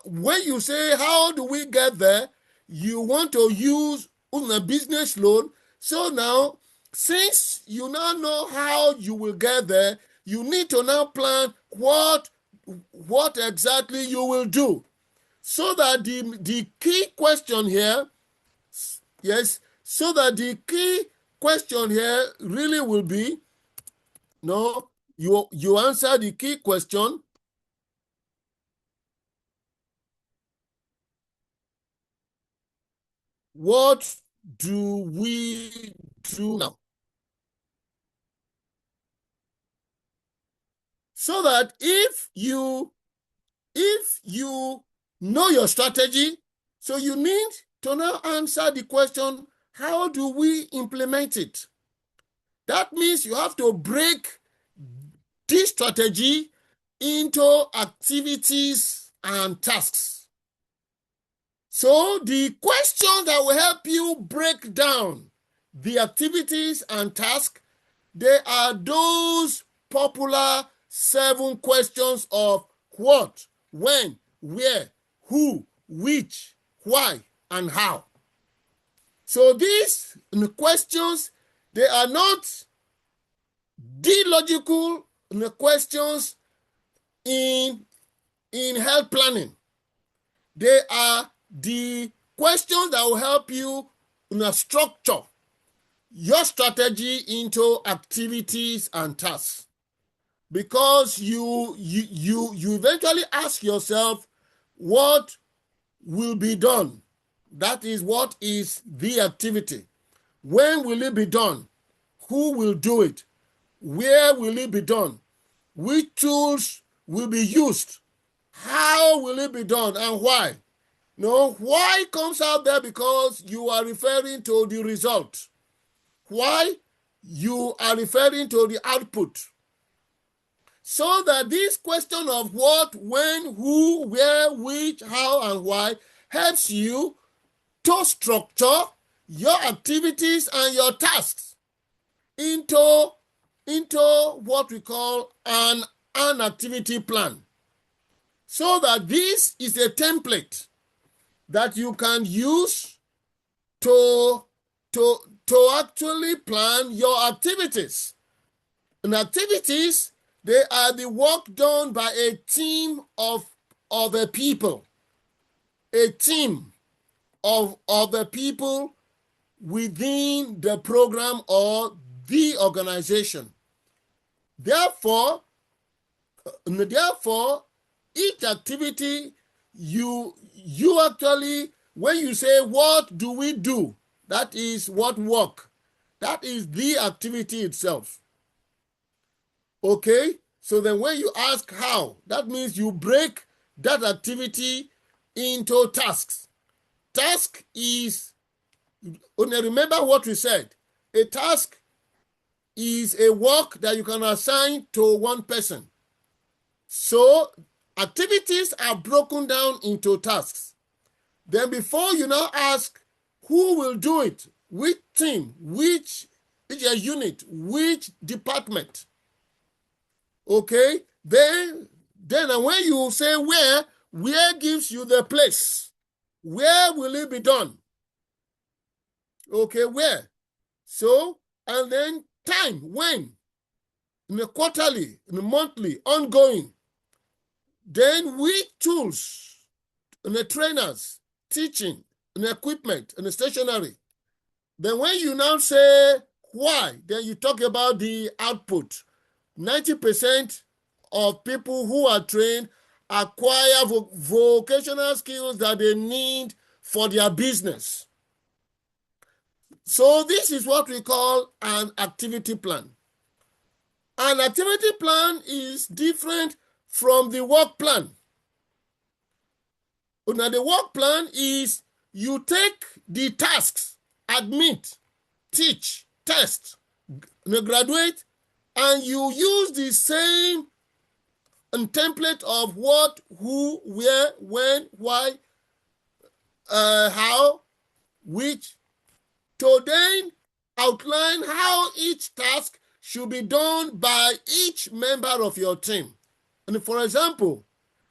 when you say how do we get there, you want to use a business loan. So now, since you now know how you will get there, you need to now plan what exactly you will do. So that the key question here, yes, so that the key question here really will be, no, you answer the key question. What do we do now? So that if you know your strategy, so you need to now answer the question, how do we implement it? That means you have to break this strategy into activities and tasks. So the question that will help you break down the activities and tasks, they are those popular 7 questions of what, when, where, who, which, why, and how. So these questions, they are not the logical questions in health planning. They are the questions that will help you structure your strategy into activities and tasks. Because you eventually ask yourself, what will be done? That is, what is the activity? When will it be done? Who will do it? Where will it be done? Which tools will be used? How will it be done and why? No, why comes out there because you are referring to the result. Why? You are referring to the output. So that this question of what, when, who, where, which, how, and why helps you to structure your activities and your tasks into what we call an activity plan. So that this is a template that you can use to actually plan your activities. And activities, they are the work done by a team of a people. A team of the people within the program or the organization. Therefore, each activity, you actually, when you say, what do we do? That is what work. That is the activity itself. Okay? So then when you ask how, that means you break that activity into tasks. Task is, remember what we said. A task is a work that you can assign to one person. So activities are broken down into tasks. Then before you now ask who will do it, which team, which unit, which department, okay, then when you say where gives you the place, where will it be done? Okay, where? So, and then time, when, in a quarterly, in a monthly, ongoing. Then which tools, and the trainers, teaching, and equipment, and the stationery. Then when you now say why, then you talk about the output. 90% of people who are trained acquire vocational skills that they need for their business. So this is what we call an activity plan. An activity plan is different from the work plan. Now, the work plan is you take the tasks, admit, teach, test, graduate, and you use the same template of what, who, where, when, why, how, which, to then outline how each task should be done by each member of your team. And for example,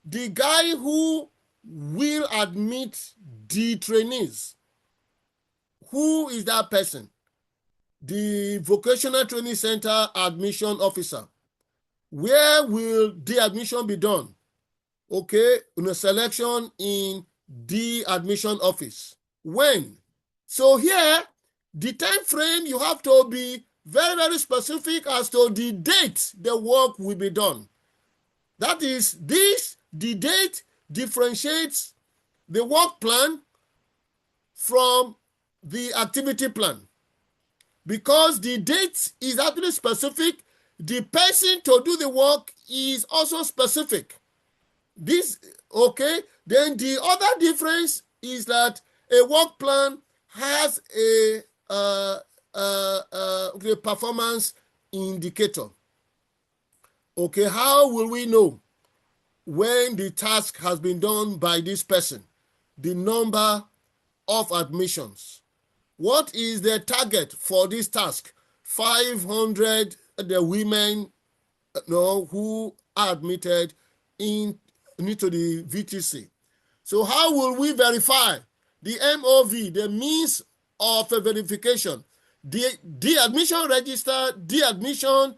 the guy who will admit the trainees. Who is that person? The Vocational Training Center admission officer. Where will the admission be done? Okay, in a selection in the admission office. When? So here, the time frame, you have to be very, very specific as to the date the work will be done. That is, the date differentiates the work plan from the activity plan. Because the date is actually specific, the person to do the work is also specific. Okay, then the other difference is that a work plan has a performance indicator. Okay, how will we know when the task has been done by this person? The number of admissions. What is the target for this task? 500 the women who are admitted into the VTC. So how will we verify? The MOV, the means of verification. The admission register, the admission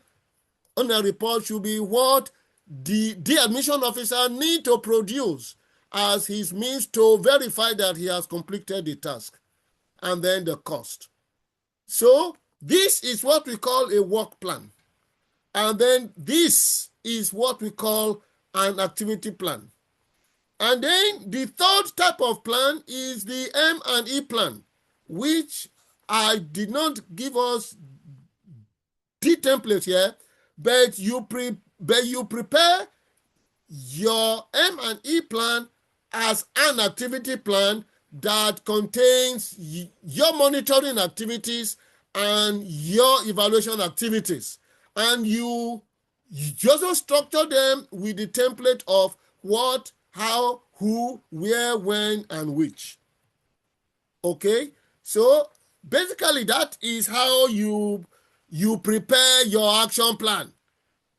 on a report should be what the admission officer need to produce as his means to verify that he has completed the task, and then the cost. So this is what we call a work plan. And then this is what we call an activity plan. And then the third type of plan is the M&E plan, which I did not give us the template here, but you prepare your M&E plan as an activity plan that contains your monitoring activities and your evaluation activities. And you also structure them with the template of what, how, who, where, when, and which. Okay? So basically that is how you prepare your action plan.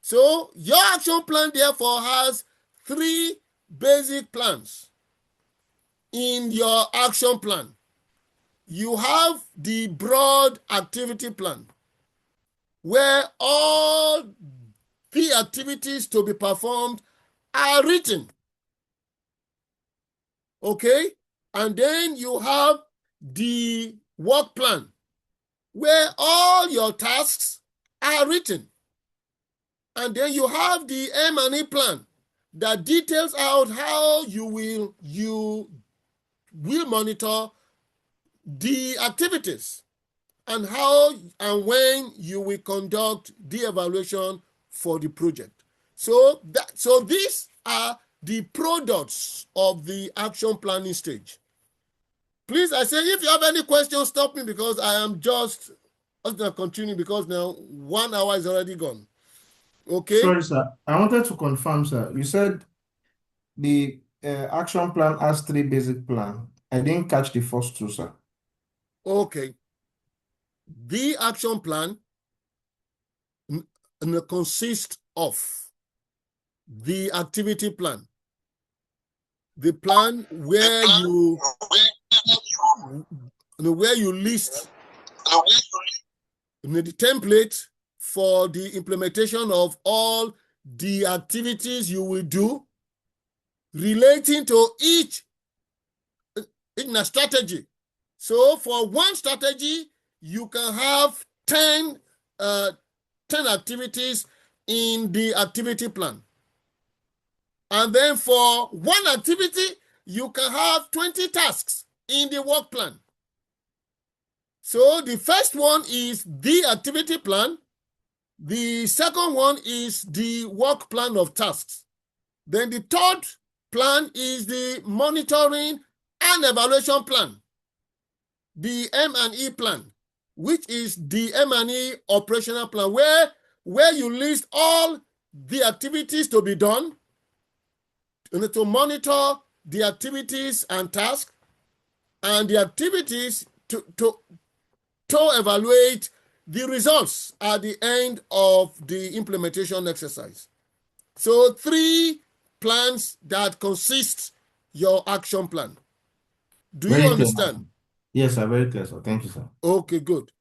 So your action plan therefore has 3 basic plans. In your action plan, you have the broad activity plan, where all the activities to be performed are written. Okay? And then you have the work plan, where all your tasks are written. And then you have the M&E plan that details out how you will monitor the activities and how and when you will conduct the evaluation for the project. So these are the products of the action planning stage. Please, I say, if you have any questions, stop me, because I am just going to continue, because now 1 hour is already gone. Okay? Sorry, sir. I wanted to confirm, sir. You said the action plan has 3 basic plans. I didn't catch the first 2, sir. Okay. The action plan consists of the activity plan, the plan where you list the template for the implementation of all the activities you will do relating to each in a strategy. So for one strategy, you can have 10 activities in the activity plan. And then for one activity, you can have 20 tasks in the work plan. So the first one is the activity plan. The second one is the work plan of tasks. Then the third plan is the monitoring and evaluation plan, the M&E plan, which is the M&E operational plan, where you list all the activities to be done, to monitor the activities and tasks, and the activities to evaluate the results at the end of the implementation exercise. So 3 plans that consist your action plan. Do you Very clear. understand? Yes, sir. Very clear, sir. Thank you, sir. Okay, good.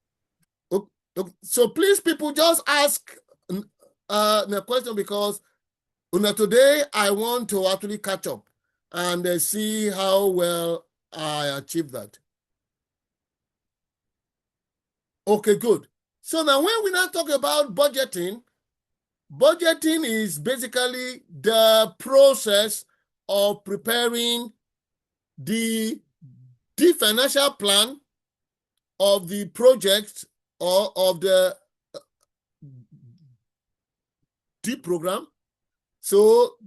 So please, people, just ask the question, because today I want to actually catch up and see how well I achieve that. Okay, good. So now when we now talk about budgeting, budgeting is basically the process of preparing the financial plan of the project or of the program. So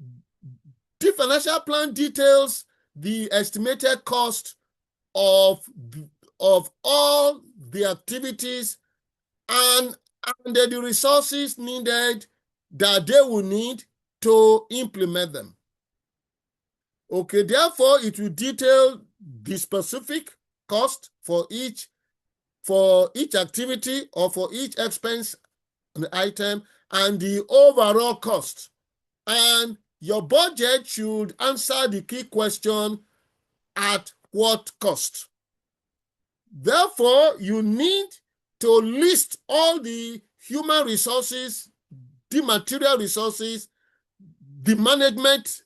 the financial plan details the estimated cost of all the activities and the resources needed that they will need to implement them. Okay, therefore, it will detail the specific cost for each activity or for each expense item and the overall cost. And your budget should answer the key question, at what cost? Therefore, you need to list all the human resources, the material resources, the management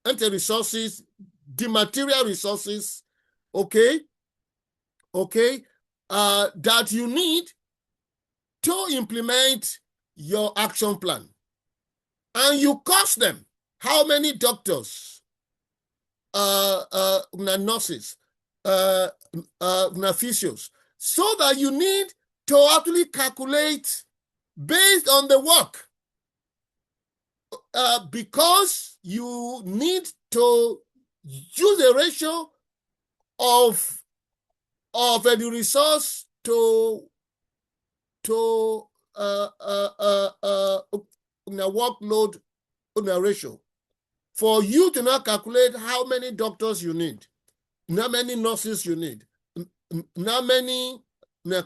and the resources, the material resources, okay, that you need to implement your action plan. And you cost them. How many doctors, nurses, physios, so that you need to actually calculate based on the work, because you need to use a ratio of the resource to workload ratio, for you to now calculate how many doctors you need, how many nurses you need, how many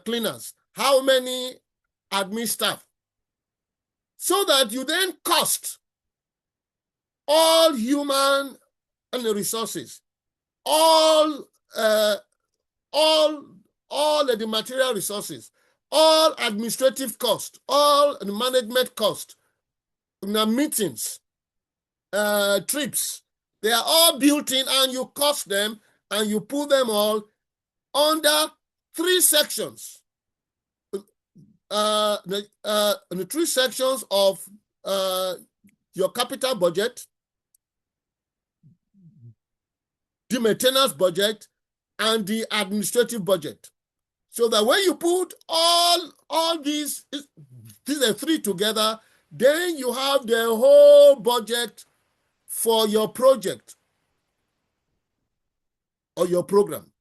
cleaners, how many admin staff, so that you then cost all human resources, all the material resources, all administrative cost, all management cost, meetings, trips. They are all built in, and you cost them, and you put them all under 3 sections. The 3 sections of your capital budget, the maintenance budget, and the administrative budget. So that when you put all these are 3 together, then you have the whole budget for your project or your program.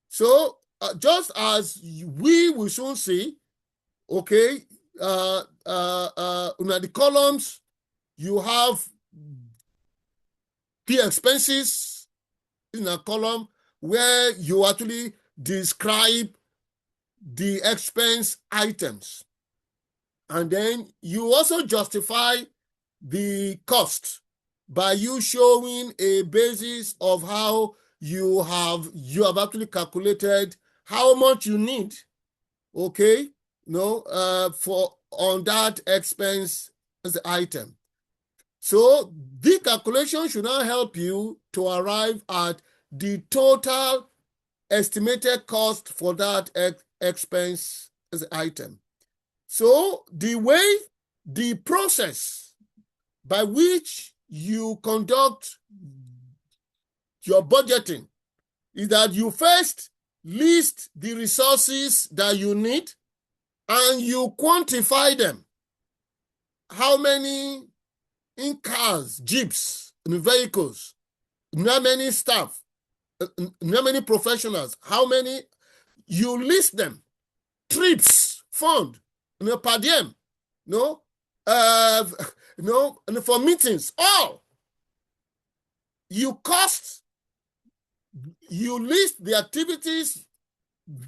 So just as we will soon see, okay, the columns, you have the expenses in a column where you actually describe the expense items. And then you also justify the cost by you showing a basis of how you have actually calculated how much you need, okay, for on that expense item. So the calculation should now help you to arrive at the total estimated cost for that expense item. So the process by which you conduct your budgeting is that you first list the resources that you need and you quantify them. How many in cars, jeeps, and vehicles, how many staff, how many professionals, how many, you list them. Trips, fund, per diem, and for meetings, all. You cost, you list the activities,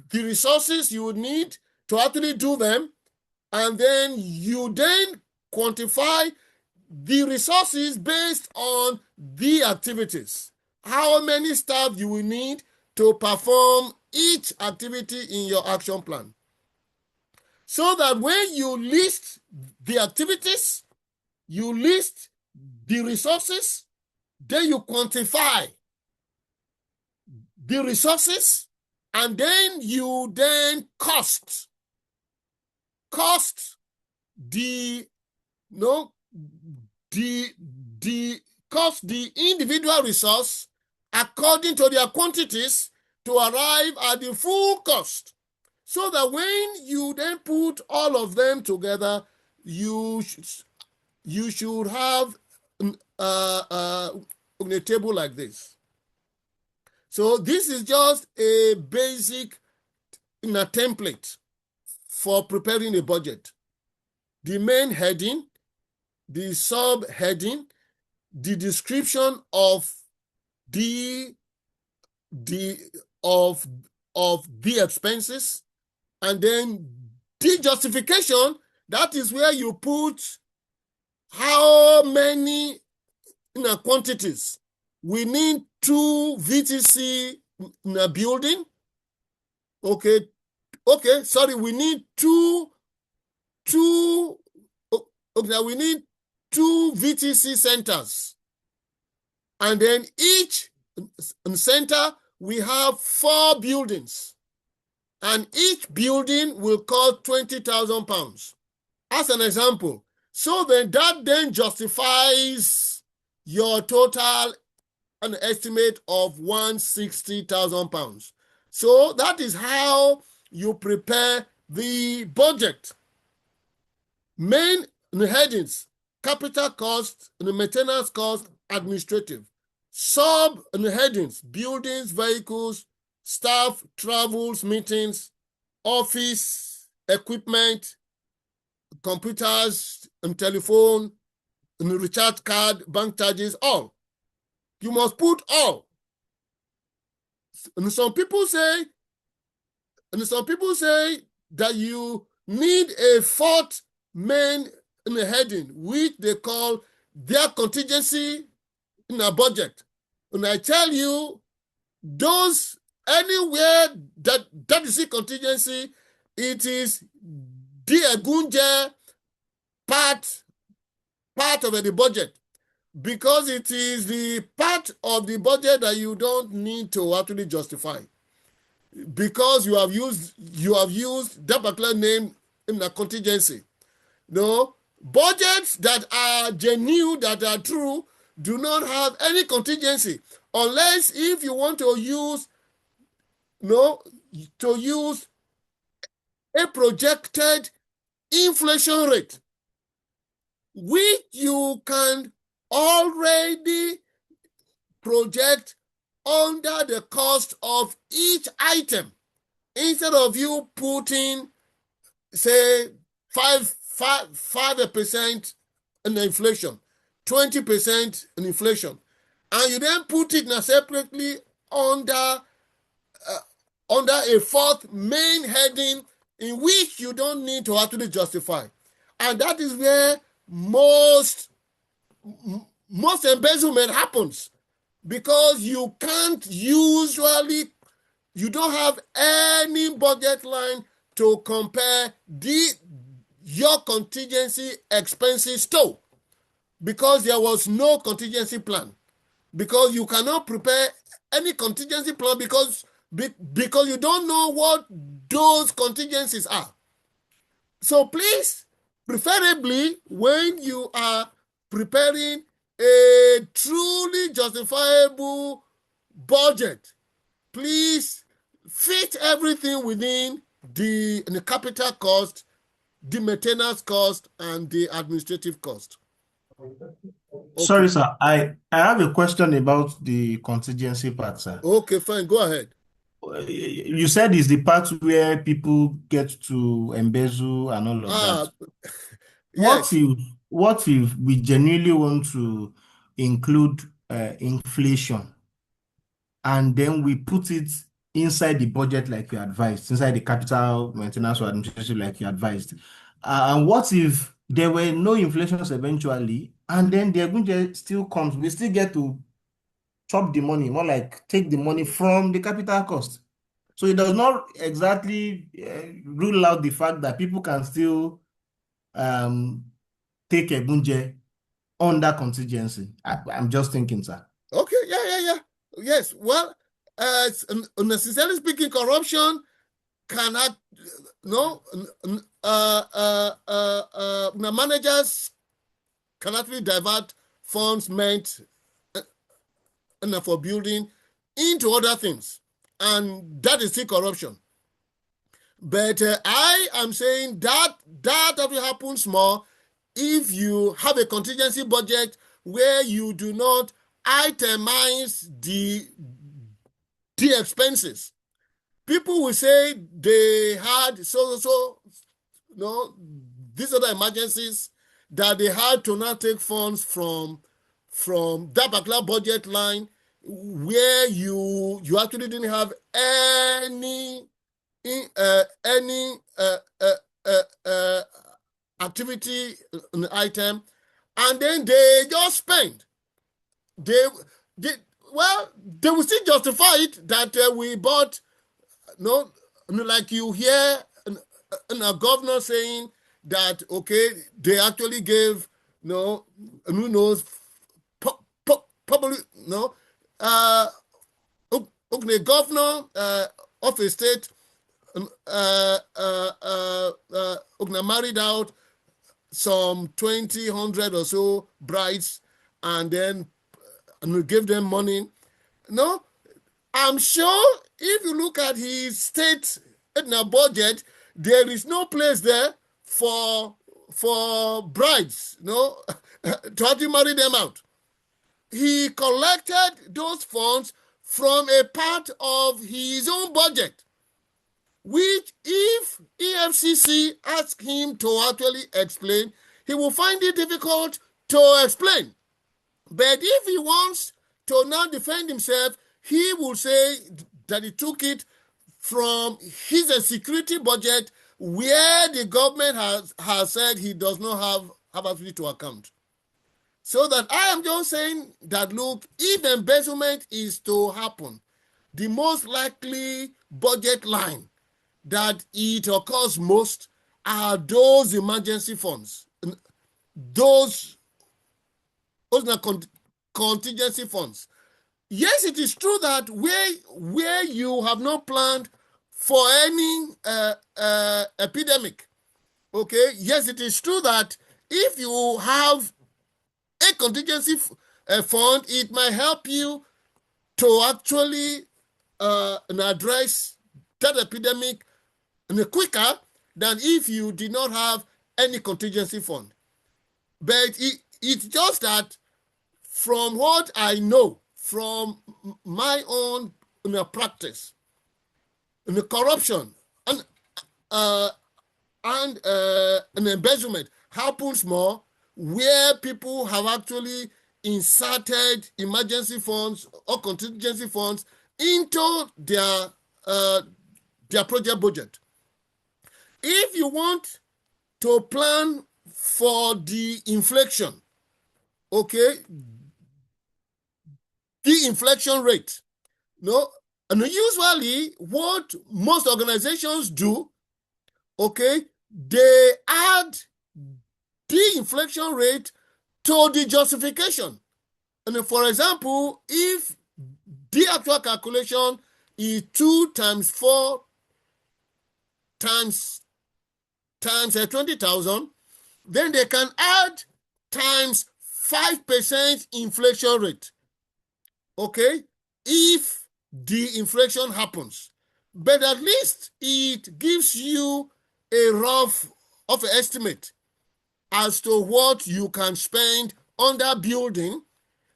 the resources you would need to actually do them, and then you then quantify the resources based on the activities. How many staff you will need to perform each activity in your action plan. So that when you list the activities, you list the resources, then you quantify the resources, and then you cost the cost the individual resource according to their quantities to arrive at the full cost. So that when you then put all of them together, you should have a table like this. So this is just a basic template for preparing a budget. The main heading, the subheading, the description of the expenses, and then the justification. That is where you put how many quantities. We need 2 VTC in a building. Okay, sorry, we need two we need 2 VTC centers. And then each center, we have 4 buildings. And each building will cost £20,000 as an example. So then that then justifies your total an estimate of £160,000. So that is how you prepare the budget. Main headings: capital cost, maintenance cost, administrative. Sub headings: buildings, vehicles, staff, travels, meetings, office, equipment, computers, and telephone, and recharge card, bank charges, all. You must put all. And some people say that you need a 4th main heading, which they call their contingency in a budget. And I tell you, those anywhere that you see contingency, it is the Egunje part of the budget, because it is the part of the budget that you don't need to actually justify, because you have used that particular name in a contingency. No, budgets that are genuine, that are true, do not have any contingency, unless if you want to use a projected inflation rate, which you can already project under the cost of each item, instead of you putting, say, 5% in inflation, 20% in inflation, and you then put it now separately under a 4th main heading, in which you don't need to actually justify. And that is where most embezzlement happens, because you don't have any budget line to compare your contingency expenses to, because there was no contingency plan, because you cannot prepare any contingency plan because you don't know what those contingencies are. So please, preferably when you are preparing a truly justifiable budget, please fit everything within the capital cost, the maintenance cost, and the administrative cost. Okay. Sorry, sir. I have a question about the contingency part, sir. Okay, fine. Go ahead. You said it's the part where people get to embezzle and all of that. Yes. What if we genuinely want to include inflation, and then we put it inside the budget like you advised, inside the capital maintenance or administration like you advised? And what if there were no inflations eventually, and then the Egunje still comes. We still get to chop the money, more like take the money from the capital cost. So it does not exactly rule out the fact that people can still um, take Egunje under contingency. I'm just thinking, sir. Okay, yeah. Yes, well, necessarily speaking, corruption cannot, no, managers can actually divert funds meant for building into other things, and that is still corruption. But I am saying that will happen more if you have a contingency budget where you do not itemize the expenses. People will say they had these other emergencies that they had to now take funds from that particular budget line where you actually didn't have any activity item, and then they just spend. They will still justify it that we bought. No, like you hear a governor saying that, okay, they actually gave, who knows, probably, the governor of a state married out some 200 or so brides and then gave them money. No, I'm sure if you look at his state budget, there is no place there for brides, to actually marry them out. He collected those funds from a part of his own budget, which if EFCC asks him to actually explain, he will find it difficult to explain. But if he wants to now defend himself, he will say that he took it from his security budget where the government has said he does not have ability to account. So that I am just saying that, look, if embezzlement is to happen, the most likely budget line that it occurs most are those emergency funds. Those are contingency funds. Yes, it is true that where you have not planned for any epidemic, okay, yes, it is true that if you have a contingency fund, it might help you to actually address that epidemic quicker than if you did not have any contingency fund. But it's just that from what I know, from my own practice, the corruption and embezzlement happens more where people have actually inserted emergency funds or contingency funds into their project budget. If you want to plan for the inflation, okay, the inflation rate, and usually what most organizations do, okay, they add the inflation rate to the justification. And for example, if the actual calculation is 2 times 4 times 20,000, then they can add times 5% inflation rate, okay, if the inflation happens. But at least it gives you a rough of an estimate as to what you can spend on that building,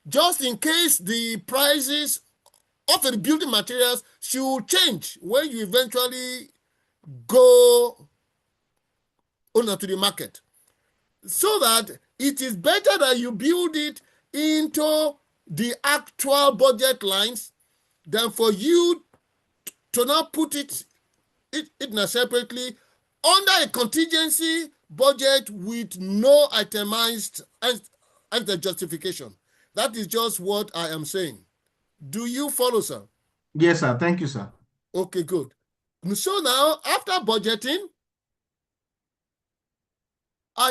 just in case the prices of the building materials should change when you eventually go onto the market. So that it is better that you build it into the actual budget lines than for you to not put it separately under a contingency budget with no itemized and the justification. That is just what I am saying. Do you follow, sir? Yes, sir. Thank you, sir. Okay, good. So now, after budgeting,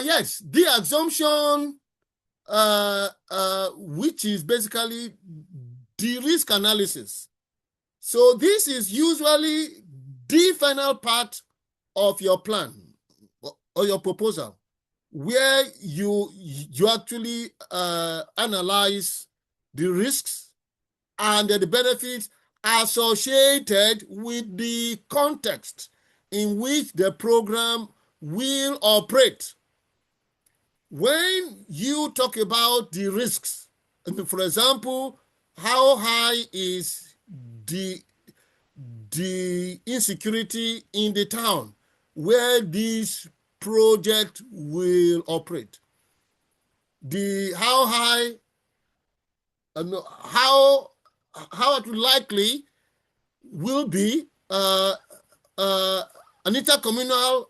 yes, the assumption, which is basically the risk analysis. So this is usually the final part of your plan or your proposal, where you actually analyze the risks and the benefits associated with the context in which the program will operate. When you talk about the risks, for example, how high is the insecurity in the town where this project will operate? How high, how likely will be an intercommunal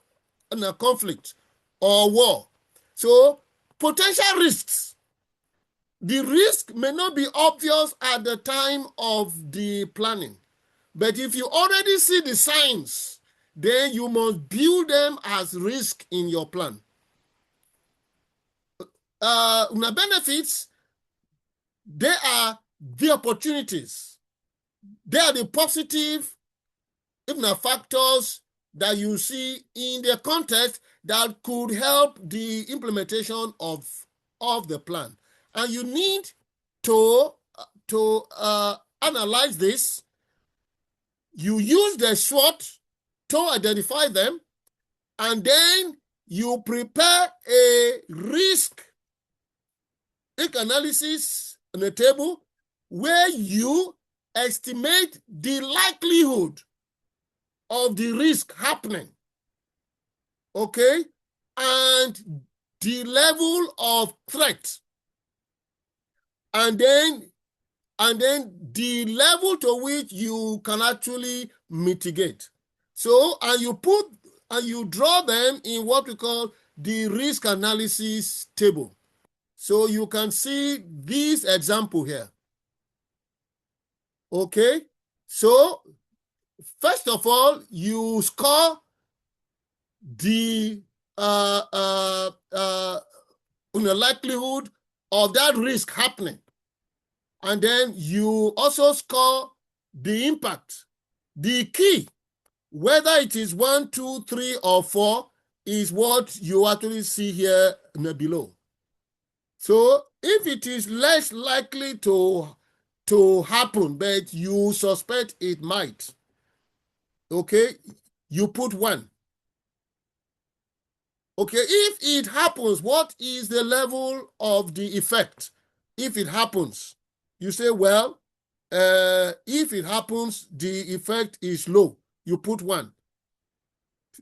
conflict or war. So potential risks. The risk may not be obvious at the time of the planning, but if you already see the signs, then you must build them as risk in your plan. Benefits, they are the opportunities. They are the positive, if not factors, that you see in the context that could help the implementation of the plan. And you need to analyze this. You use the SWOT to identify them, and then you prepare a risk analysis on a table where you estimate the likelihood of the risk happening, okay, and the level of threat, and then the level to which you can actually mitigate. So, and you draw them in what we call the risk analysis table. So you can see this example here. Okay, so first of all, you score the likelihood of that risk happening. And then you also score the impact. The key, whether it is 1, 2, 3, or 4, is what you actually see here below. So if it is less likely to happen, but you suspect it might, okay, you put 1. Okay, if it happens, what is the level of the effect? If it happens, you say, well, if it happens, the effect is low. You put 1.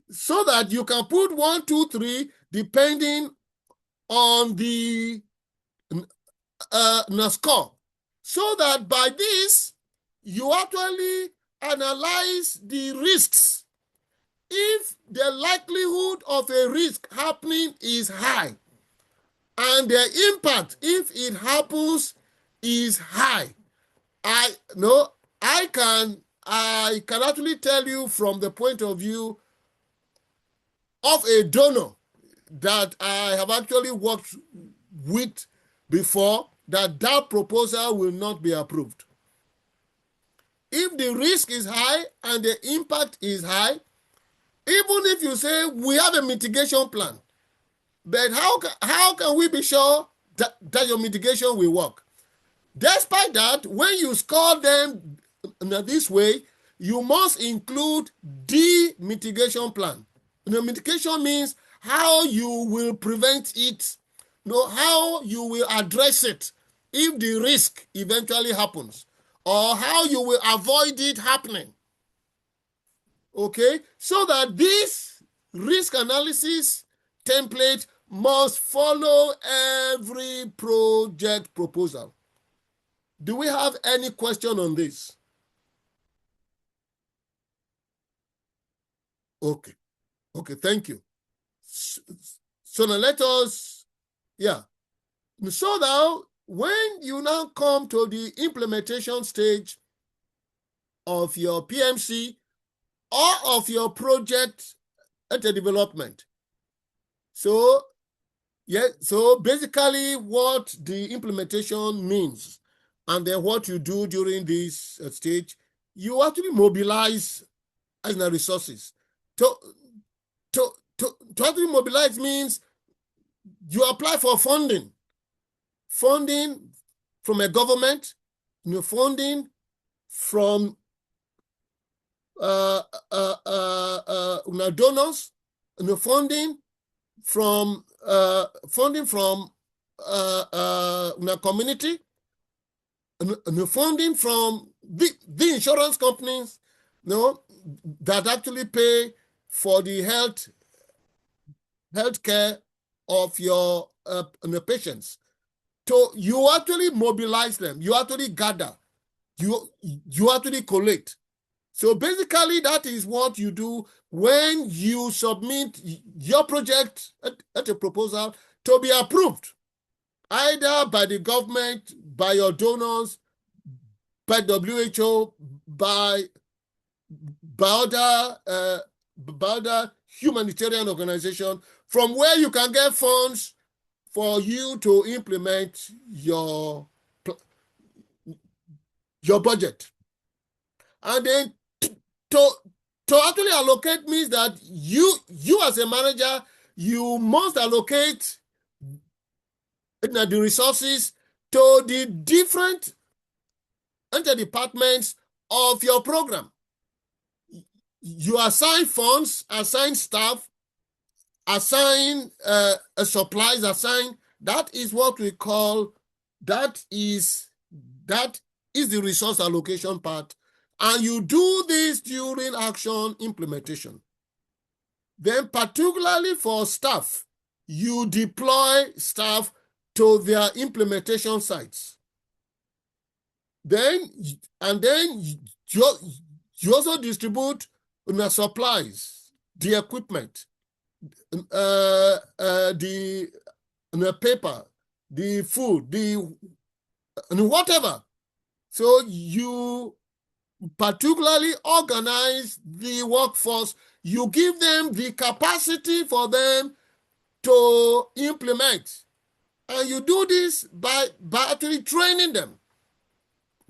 So that you can put 1, 2, 3, depending on the score. So that by this, you actually analyze the risks. If the likelihood of a risk happening is high, and the impact, if it happens, is high, I can actually tell you from the point of view of a donor that I have actually worked with before, that proposal will not be approved. If the risk is high and the impact is high, even if you say we have a mitigation plan, but how can we be sure that your mitigation will work? Despite that, when you score them this way, you must include the mitigation plan. Mitigation means how you will prevent it, how you will address it if the risk eventually happens, or how you will avoid it happening. Okay, so that this risk analysis template must follow every project proposal. Do we have any question on this? Okay, thank you. So now let us, yeah. So now, when you now come to the implementation stage of your PMC or of your project at the development, so yeah, so basically what the implementation means and then what you do during this stage, you actually mobilize resources. To actually mobilize means you apply for funding from a government, funding from donors, funding from community, funding from the insurance companies, that actually pay for the health care of your patients. So you actually mobilize them, you actually gather, you actually collect. So basically, that is what you do when you submit your project at a proposal to be approved, either by the government, by your donors, by WHO, by other humanitarian organizations, from where you can get funds for you to implement your budget. And then to actually allocate means that you as a manager, you must allocate the resources to the different departments of your program. You assign funds, assign staff, assign supplies, assign. That is what we call, that is the resource allocation part. And you do this during action implementation. Then particularly for staff, you deploy staff to their implementation sites. Then you also distribute supplies, the equipment, the paper, the food, the whatever. So you particularly organize the workforce. You give them the capacity for them to implement. And you do this by actually training them.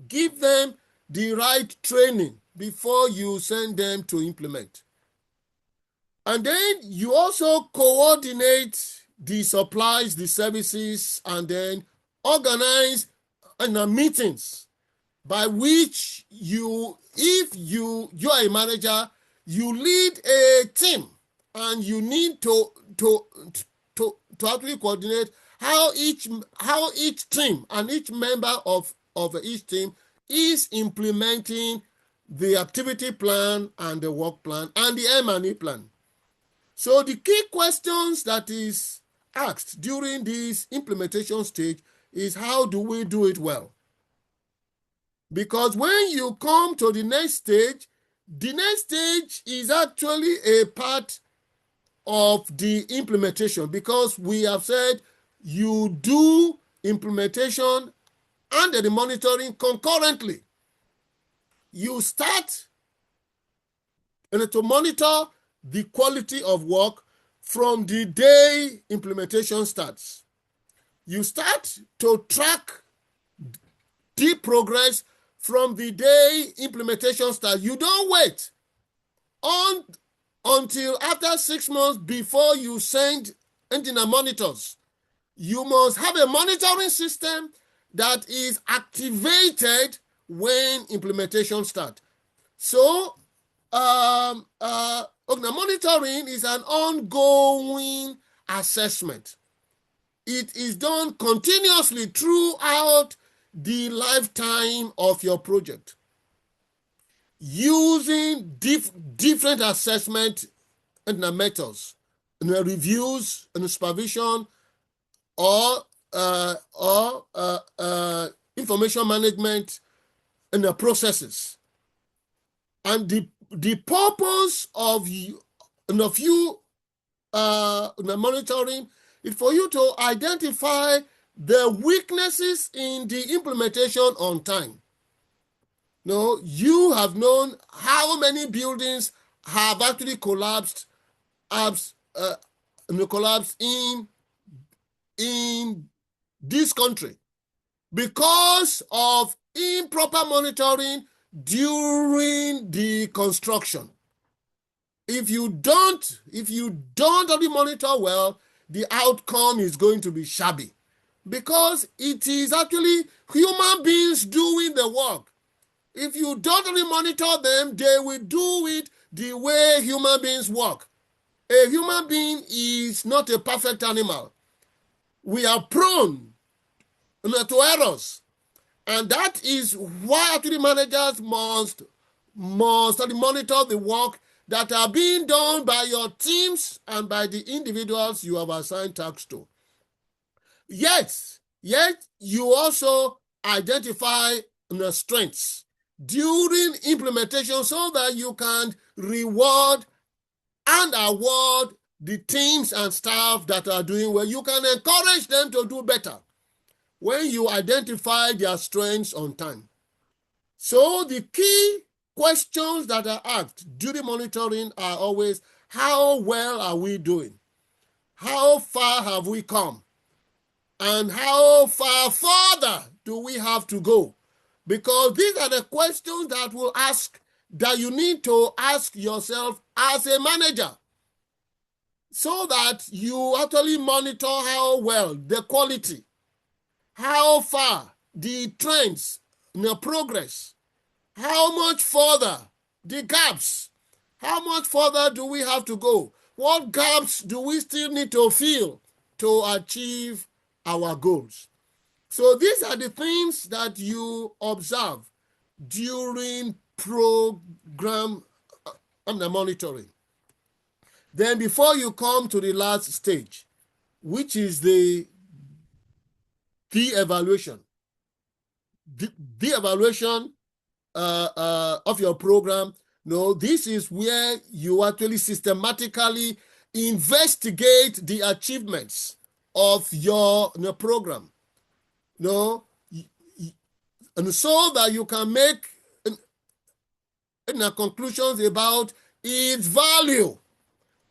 Give them the right training before you send them to implement. And then you also coordinate the supplies, the services, and then organize meetings by which if you are a manager, you lead a team, and you need to actually coordinate how each team and each member of each team is implementing the activity plan and the work plan and the M&E plan. So the key questions that is asked during this implementation stage is, how do we do it well? Because when you come to the next stage is actually a part of the implementation, because we have said you do implementation and the monitoring concurrently. You start to monitor the quality of work from the day implementation starts. You start to track the progress from the day implementation starts. You don't wait until after 6 months before you send engineer monitors. You must have a monitoring system that is activated when implementation starts. So monitoring is an ongoing assessment. It is done continuously throughout the lifetime of your project, using different assessment and methods, reviews and supervision, or information management and the processes. And the purpose of you monitoring is for you to identify the weaknesses in the implementation on time. No, you have known how many buildings have actually collapsed, collapsed in this country because of improper monitoring during the construction. If you don't only monitor well, the outcome is going to be shabby because it is actually human beings doing the work. If you don't only monitor them, they will do it the way human beings work. A human being is not a perfect animal. We are prone to errors. And that is why actually managers must monitor the work that are being done by your teams and by the individuals you have assigned tasks to. Yet you also identify the strengths during implementation so that you can reward and award the teams and staff that are doing well. You can encourage them to do better when you identify their strengths on time. So the key questions that are asked during monitoring are always, how well are we doing? How far have we come? And how far further do we have to go? Because these are the questions that will ask, that you need to ask yourself as a manager, so that you actually monitor how well, the quality, how far, the trends, the progress, how much further, the gaps, how much further do we have to go? What gaps do we still need to fill to achieve our goals? So these are the things that you observe during program monitoring. Then before you come to the last stage, which is the evaluation. The evaluation of your program, this is where you actually systematically investigate the achievements of your program. And so that you can make conclusions about its value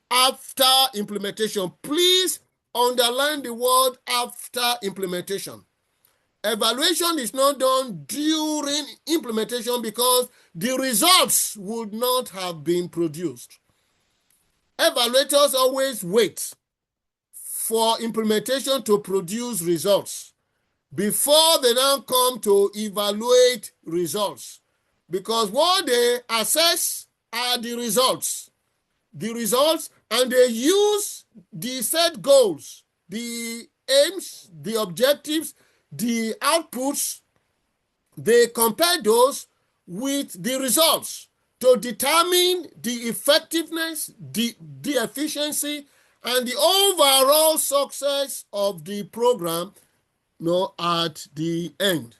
after implementation. Please underline the word after implementation. Evaluation is not done during implementation because the results would not have been produced. Evaluators always wait for implementation to produce results before they now come to evaluate results, because what they assess are the results, and they use the set goals, the aims, the objectives, the outputs. They compare those with the results to determine the effectiveness, the efficiency, and the overall success of the program at the end.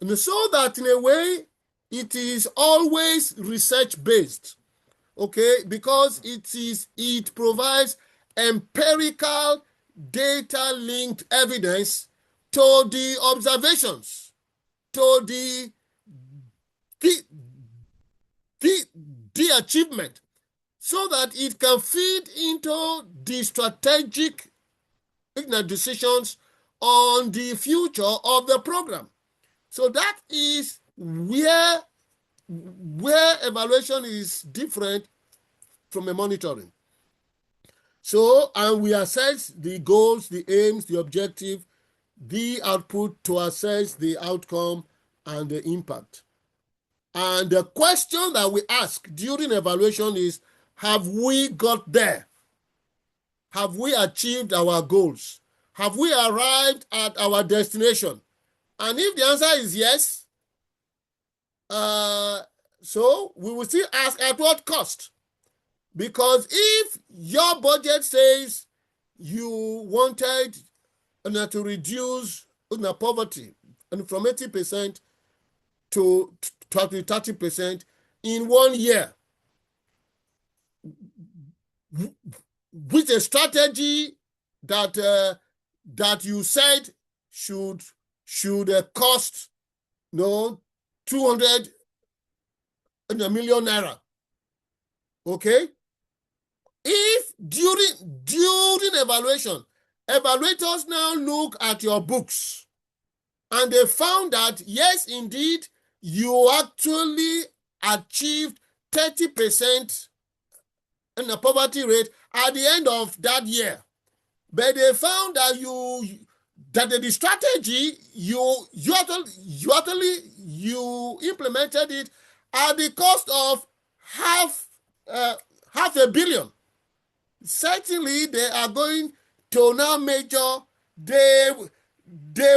And so that in a way, it is always research-based, okay? Because it provides empirical data-linked evidence to the observations, to the achievement, so that it can feed into the strategic decisions on the future of the program. So that is where evaluation is different from a monitoring. So, and we assess the goals, the aims, the objective, the output to assess the outcome and the impact. And the question that we ask during evaluation is, have we got there? Have we achieved our goals? Have we arrived at our destination? And if the answer is yes, so we will still ask, at what cost? Because if your budget says you wanted to reduce poverty and from 80% to 30% in 1 year, with a strategy that that you said should cost 200 million naira. Okay? If during evaluation, evaluators now look at your books and they found that, yes, indeed, you actually achieved 30% in the poverty rate at the end of that year. But they found that the strategy you implemented it at the cost of half $500 million. Certainly, they are going to now measure. They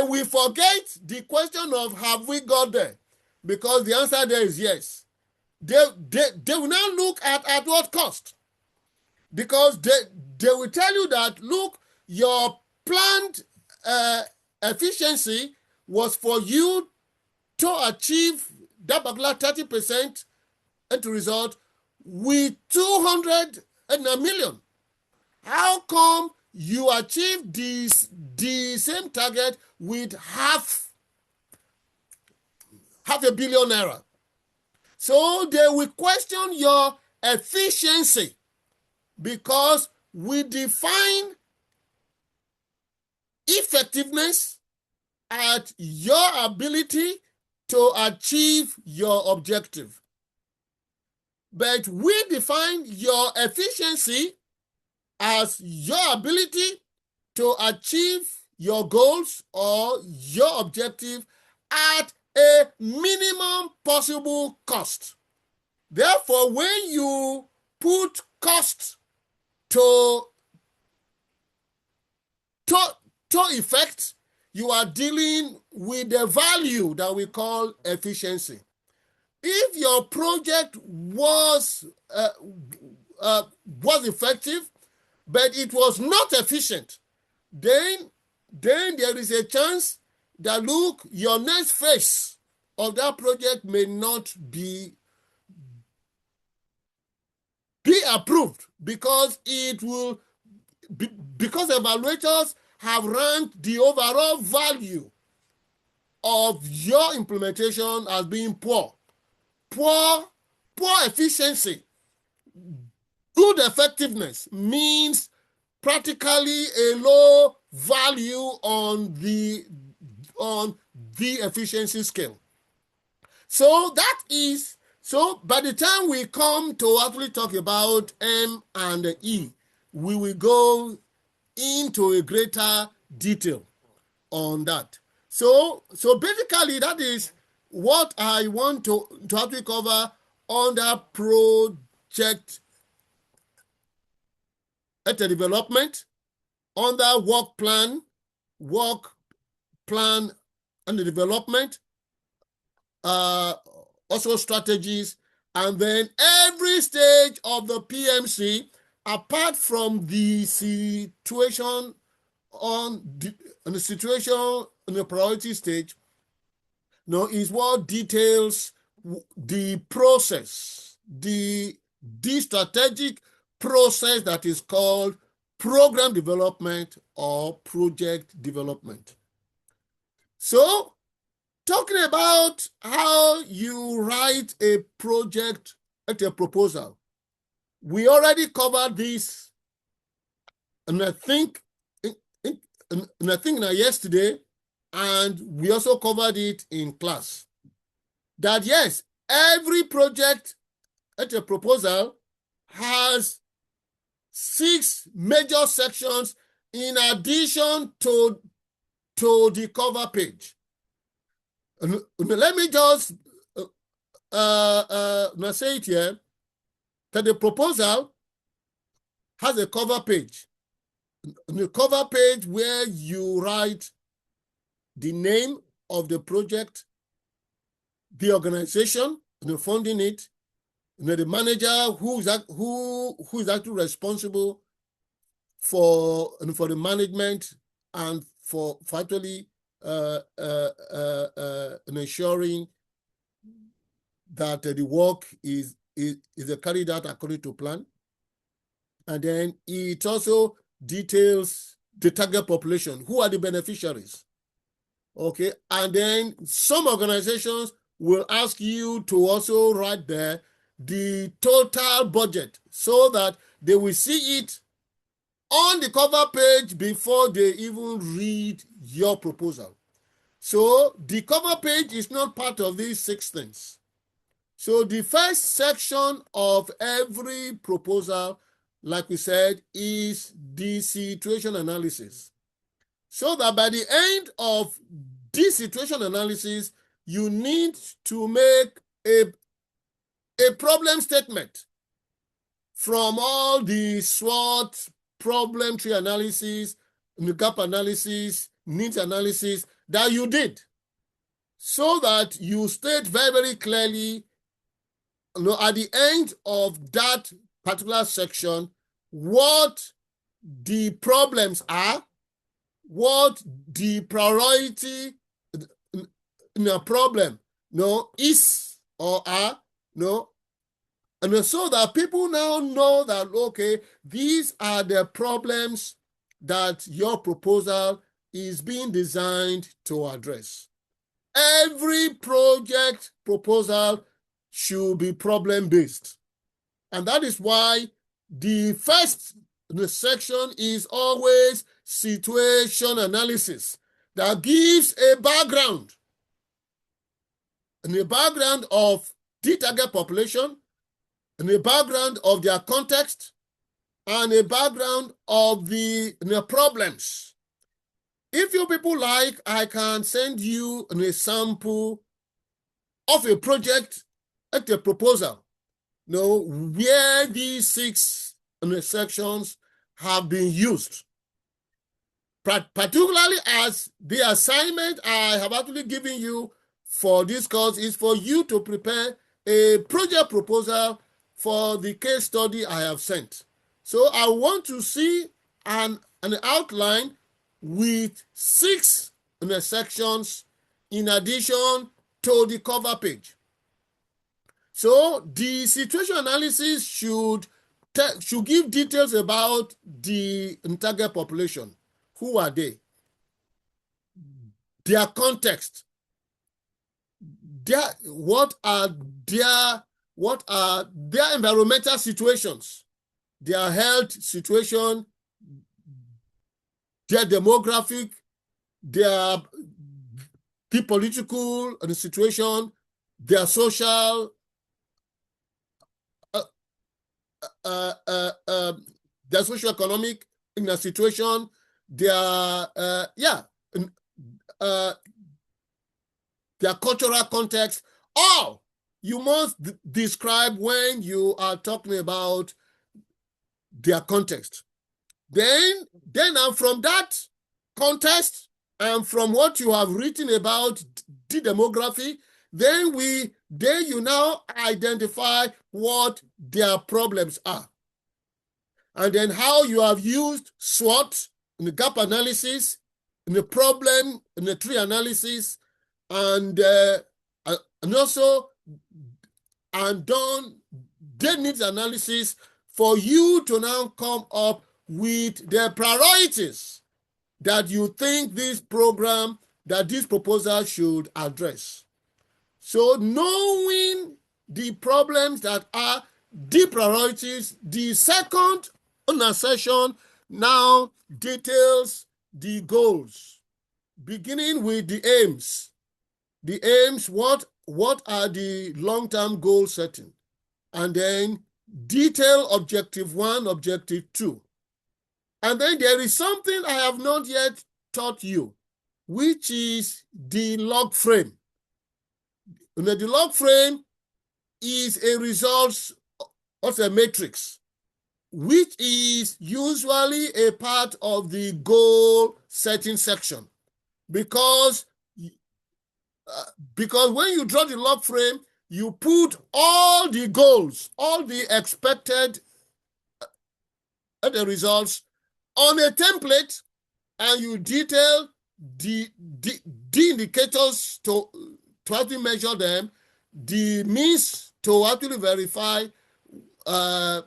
will forget the question of have we got there, because the answer there is yes. They will now look at what cost, because they will tell you that, look, your planned efficiency was for you to achieve that particular 30% into result with 200 million. How come you achieved the same target with half $500 million naira? So they will question your efficiency, because we define effectiveness at your ability to achieve your objective. But we define your efficiency as your ability to achieve your goals or your objective at a minimum possible cost. Therefore, when you put cost to effect, you are dealing with the value that we call efficiency. If your project was effective, but it was not efficient, then there is a chance that, look, your next phase of that project may not be approved, because because evaluators have ranked the overall value of your implementation as being poor efficiency. Good effectiveness means practically a low value on the efficiency scale. So by the time we come to actually talk about M and E, we will go into a greater detail on that. So basically, that is what I want to actually cover under project development, under work plan and the development, also strategies, and then every stage of the PMC, apart from the situation on the priority stage, is what details the process, the strategic process that is called program development or project development. So, talking about how you write a project at a proposal, we already covered this, and I think yesterday, and we also covered it in class, that yes, every project at a proposal has 6 major sections in addition to the cover page. Let me just say it here, that the proposal has a cover page. The cover page where you write the name of the project, the organization, funding it, the manager who is actually responsible for the management and for actually ensuring that the work is carried out according to plan. And then it also details the target population. Who are the beneficiaries? Okay. And then some organizations will ask you to also write there the total budget so that they will see it on the cover page before they even read your proposal. So the cover page is not part of these 6 things. So the first section of every proposal, like we said, is the situation analysis. So that by the end of this situation analysis, you need to make a problem statement from all the SWOT, problem tree analysis, gap analysis, needs analysis that you did, so that you state very, very clearly, at the end of that particular section, what the problems are, what the priority in a problem is or are, and so that people now know that, okay, these are the problems that your proposal is being designed to address. Every project proposal should be problem-based. And that is why the first section is always situation analysis that gives a background, and a background of the target population, and a background of their context, and a background of the problems. If you people like, I can send you a sample of a project at a proposal, where these 6 sections have been used. Particularly as the assignment I have actually given you for this course is for you to prepare a project proposal for the case study I have sent. So I want to see an outline with 6 sections in addition to the cover page. So the situation analysis should give details about the target population. Who are they? Their context. What are their environmental situations, their health situation, their demographic, the political situation, their social, their socio-economic situation, their cultural context. All you must describe when you are talking about their context. Then from that context and from what you have written about the demography, then you now identify what their problems are. And then how you have used SWOT in the gap analysis, in the problem, in the tree analysis, and also done the needs analysis for you to now come up with the priorities that you think this proposal should address. So knowing the problems that are the priorities, the second session now details the goals, beginning with the aims. The aims, what are the long-term goal setting? And then detail objective 1, objective 2. And then there is something I have not yet taught you, which is the log frame. The log frame is a results of a matrix, which is usually a part of the goal setting section. Because when you draw the log frame, you put all the goals, all the expected the results on a template, and you detail the indicators to actually measure them, the means to actually verify how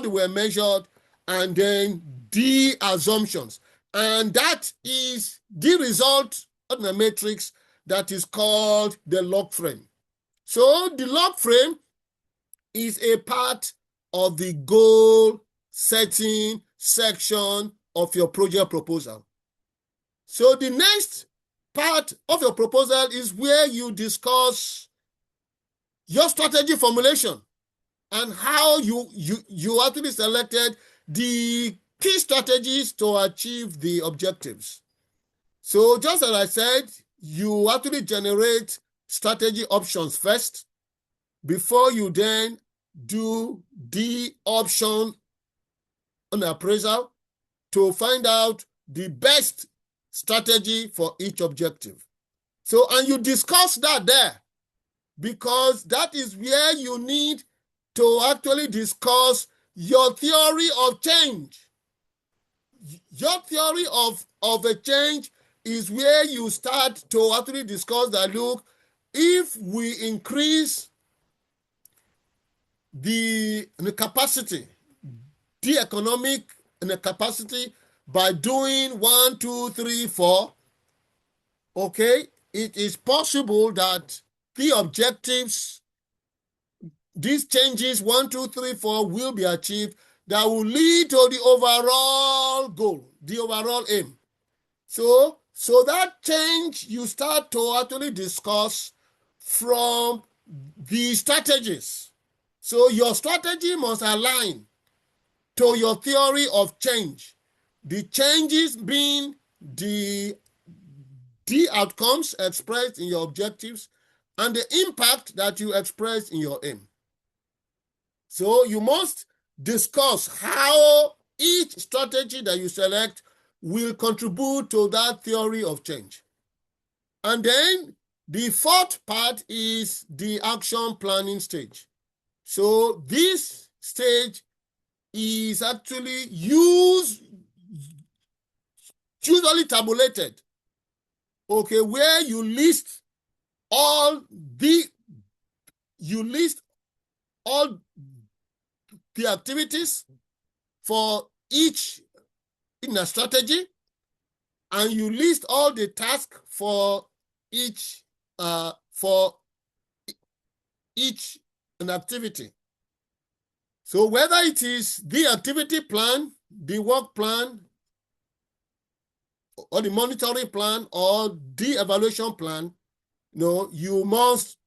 they were measured, and then D assumptions. And that is the result of the matrix that is called the log frame. So the log frame is a part of the goal setting section of your project proposal. So the next part of your proposal is where you discuss your strategy formulation and how you actually selected the key strategies to achieve the objectives. So just as I said, you actually generate strategy options first before you then do the option on appraisal to find out the best strategy for each objective. So, and you discuss that there because that is where you need to actually discuss your theory of change. Your theory of a change is where you start to actually discuss that, look, if we increase the capacity, the economic capacity by doing 1, 2, 3, 4, okay, it is possible that the objectives, these changes 1, 2, 3, 4 will be achieved that will lead to the overall goal, the overall aim. So that change you start to actually discuss from the strategies. So your strategy must align to your theory of change. The changes being the outcomes expressed in your objectives and the impact that you express in your aim. So you must discuss how each strategy that you select will contribute to that theory of change. And then the fourth part is the action planning stage. So this stage is actually usually tabulated, okay, where you list all the activities for each in a strategy, and you list all the tasks for each an activity. So whether it is the activity plan, the work plan, or the monitoring plan, or the evaluation plan, you must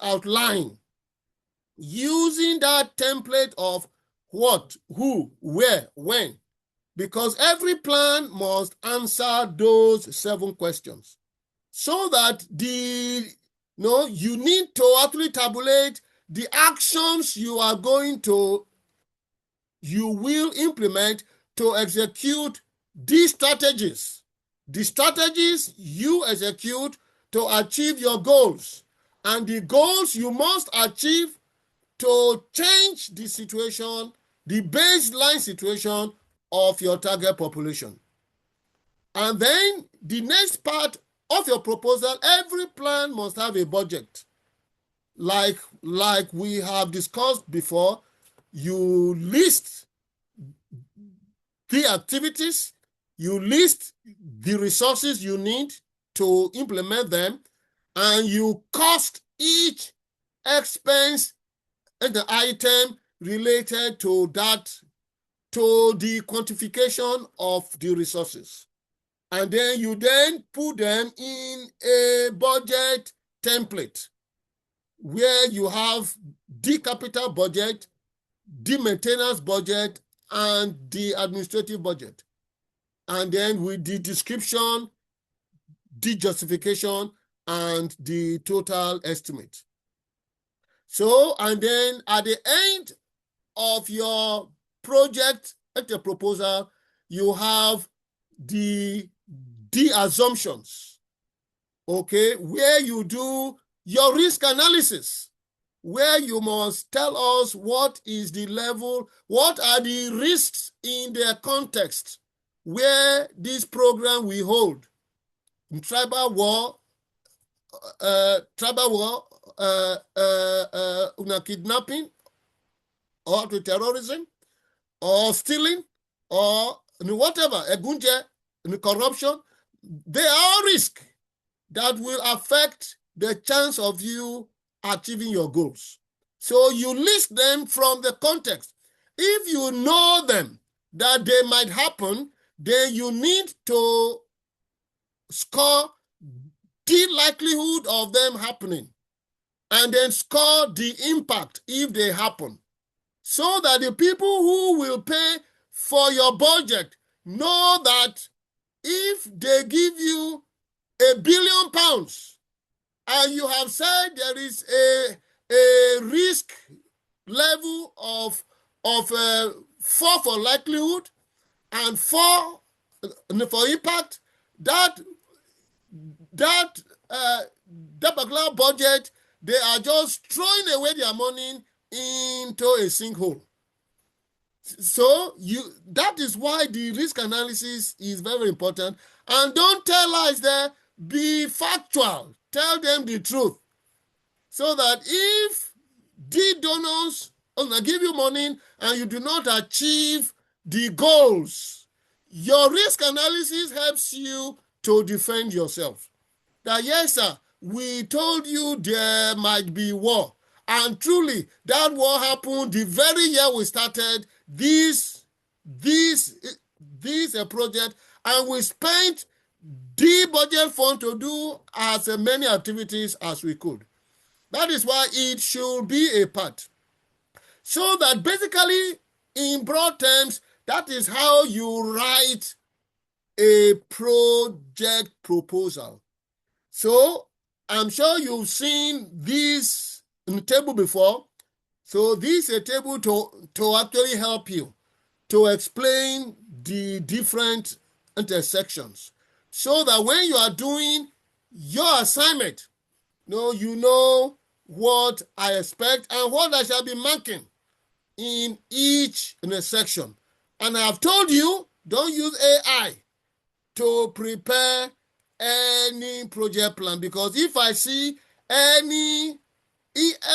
outline using that template of what, who, where, when, because every plan must answer those 7 questions. So that you need to actually tabulate the actions you will implement to execute these strategies. The strategies you execute to achieve your goals, and the goals you must achieve to change the situation, the baseline situation of your target population. And then the next part of your proposal, every plan must have a budget. Like we have discussed before, you list the activities, you list the resources you need to implement them, and you cost each expense and the item related to that, to the quantification of the resources. And then you put them in a budget template where you have the capital budget, the maintenance budget, and the administrative budget. And then with the description, the justification, and the total estimate. So, and then at the end of your project, at the proposal, you have the assumptions, okay, where you do your risk analysis, where you must tell us what is the level, what are the risks in their context, where this program will hold. In tribal war, kidnapping or to terrorism, or stealing or whatever, egunje, corruption, they are all risk that will affect the chance of you achieving your goals. So you list them from the context. If you know them, that they might happen, then you need to score the likelihood of them happening and then score the impact if they happen, so that the people who will pay for your budget know that if they give you £1 billion and you have said there is a risk level of 4 for likelihood and 4 for impact, that particular budget, they are just throwing away their money into a sinkhole. So that is why the risk analysis is very important. And don't tell lies there. Be factual. Tell them the truth. So that if the donors give you money and you do not achieve the goals, your risk analysis helps you to defend yourself. That yes, sir, we told you there might be war. And truly, that war happened the very year we started this project, and we spent the budget fund to do as many activities as we could. That is why it should be a part. So that basically, in broad terms, that is how you write a project proposal. So I'm sure you've seen this in the table before. So this is a table to actually help you to explain the different intersections, so that when you are doing your assignment, you know what I expect and what I shall be marking in each intersection. And I have told you, don't use AI to prepare any project plan, because if I see any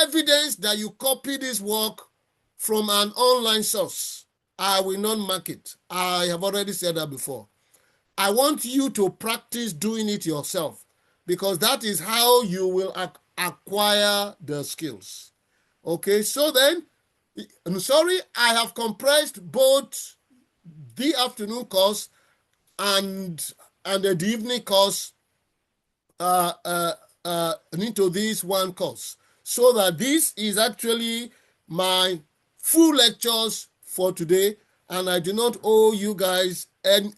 evidence that you copy this work from an online source, I will not mark it. I have already said that before. I want you to practice doing it yourself, because that is how you will acquire the skills. Okay, so then, I'm sorry, I have compressed both the afternoon course and the evening course into this one course, so that this is actually my full lectures for today, and I do not owe you guys any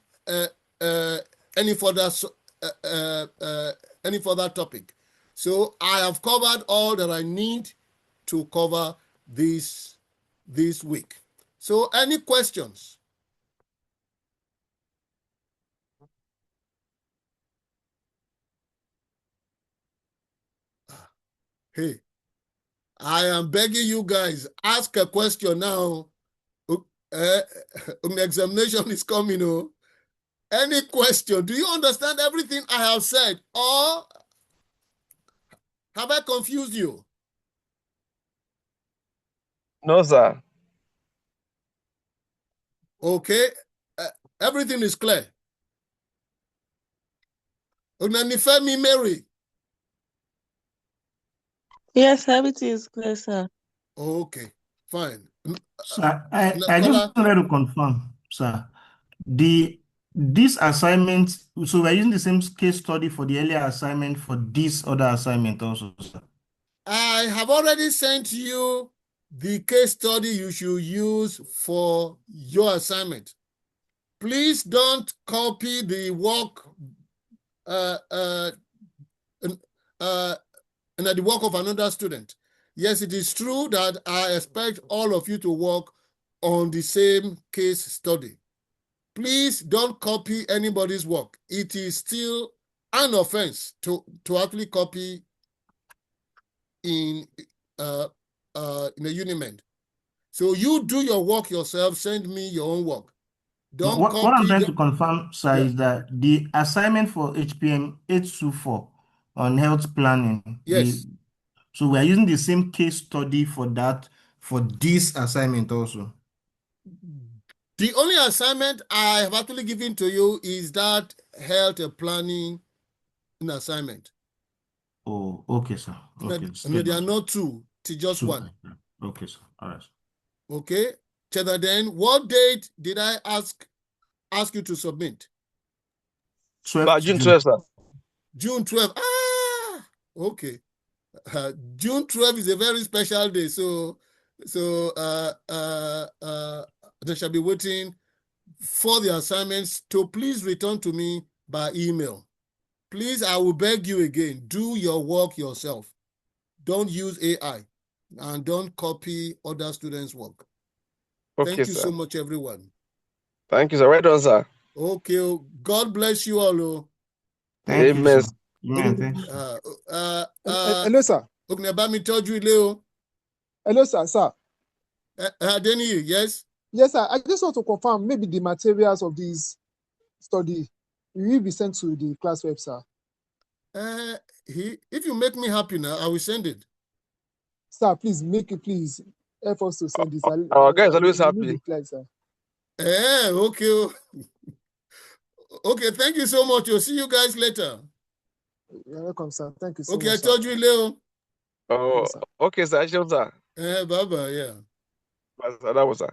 further topic. So I have covered all that I need to cover this week. So any questions? Hey, I am begging you guys, ask a question now. Examination is coming. Any question? Do you understand everything I have said, or have I confused you? No, sir. Okay, everything is clear. Unanifemi Mary. Yes, everything is clear, sir. Okay, fine. Sir, I just wanted to confirm, sir. This assignment, so we're using the same case study for the earlier assignment for this other assignment also, sir. I have already sent you the case study you should use for your assignment. Please don't copy the work and the work of another student. Yes, it is true that I expect all of you to work on the same case study. Please don't copy anybody's work. It is still an offense to actually copy in a Uniment. So you do your work yourself, send me your own work. Don't What I'm copy trying to confirm, sir, is that the assignment for HPM 824 on health planning, yes. So we are using the same case study for that, for this assignment also. The only assignment I have actually given to you is that health planning assignment. Oh, okay, sir. Okay. No, there are not two, it's just one. Okay, sir. All right. Okay. Then, what date did I ask you to submit? 12th June 12th, sir. June 12th. Ah, okay. June 12th is a very special day, so they shall be waiting for the assignments to please return to me by email. Please, I will beg you again, do your work yourself. Don't use AI and don't copy other students' work. Okay, Thank you sir. so much, everyone. Thank you, sir. Right on, sir. Okay. God bless you all. Thank you, Amen. sir. Amen. Thank you, sir. Hello, sir. Hello, sir. Denny, yes? Yes, sir. I just want to confirm maybe the materials of this study will be sent to the class web, sir. If you make me happy now, I will send it. Sir, please help us to send this. Our guy is always We happy. need reply, sir. Okay. Okay, thank you so much. I'll see you guys later. You're welcome, sir. Thank you so Okay, much. I told you, Leo. Oh, Yes, sir. okay, sir. Sure, sir. Bye-bye, yeah. That was, sir.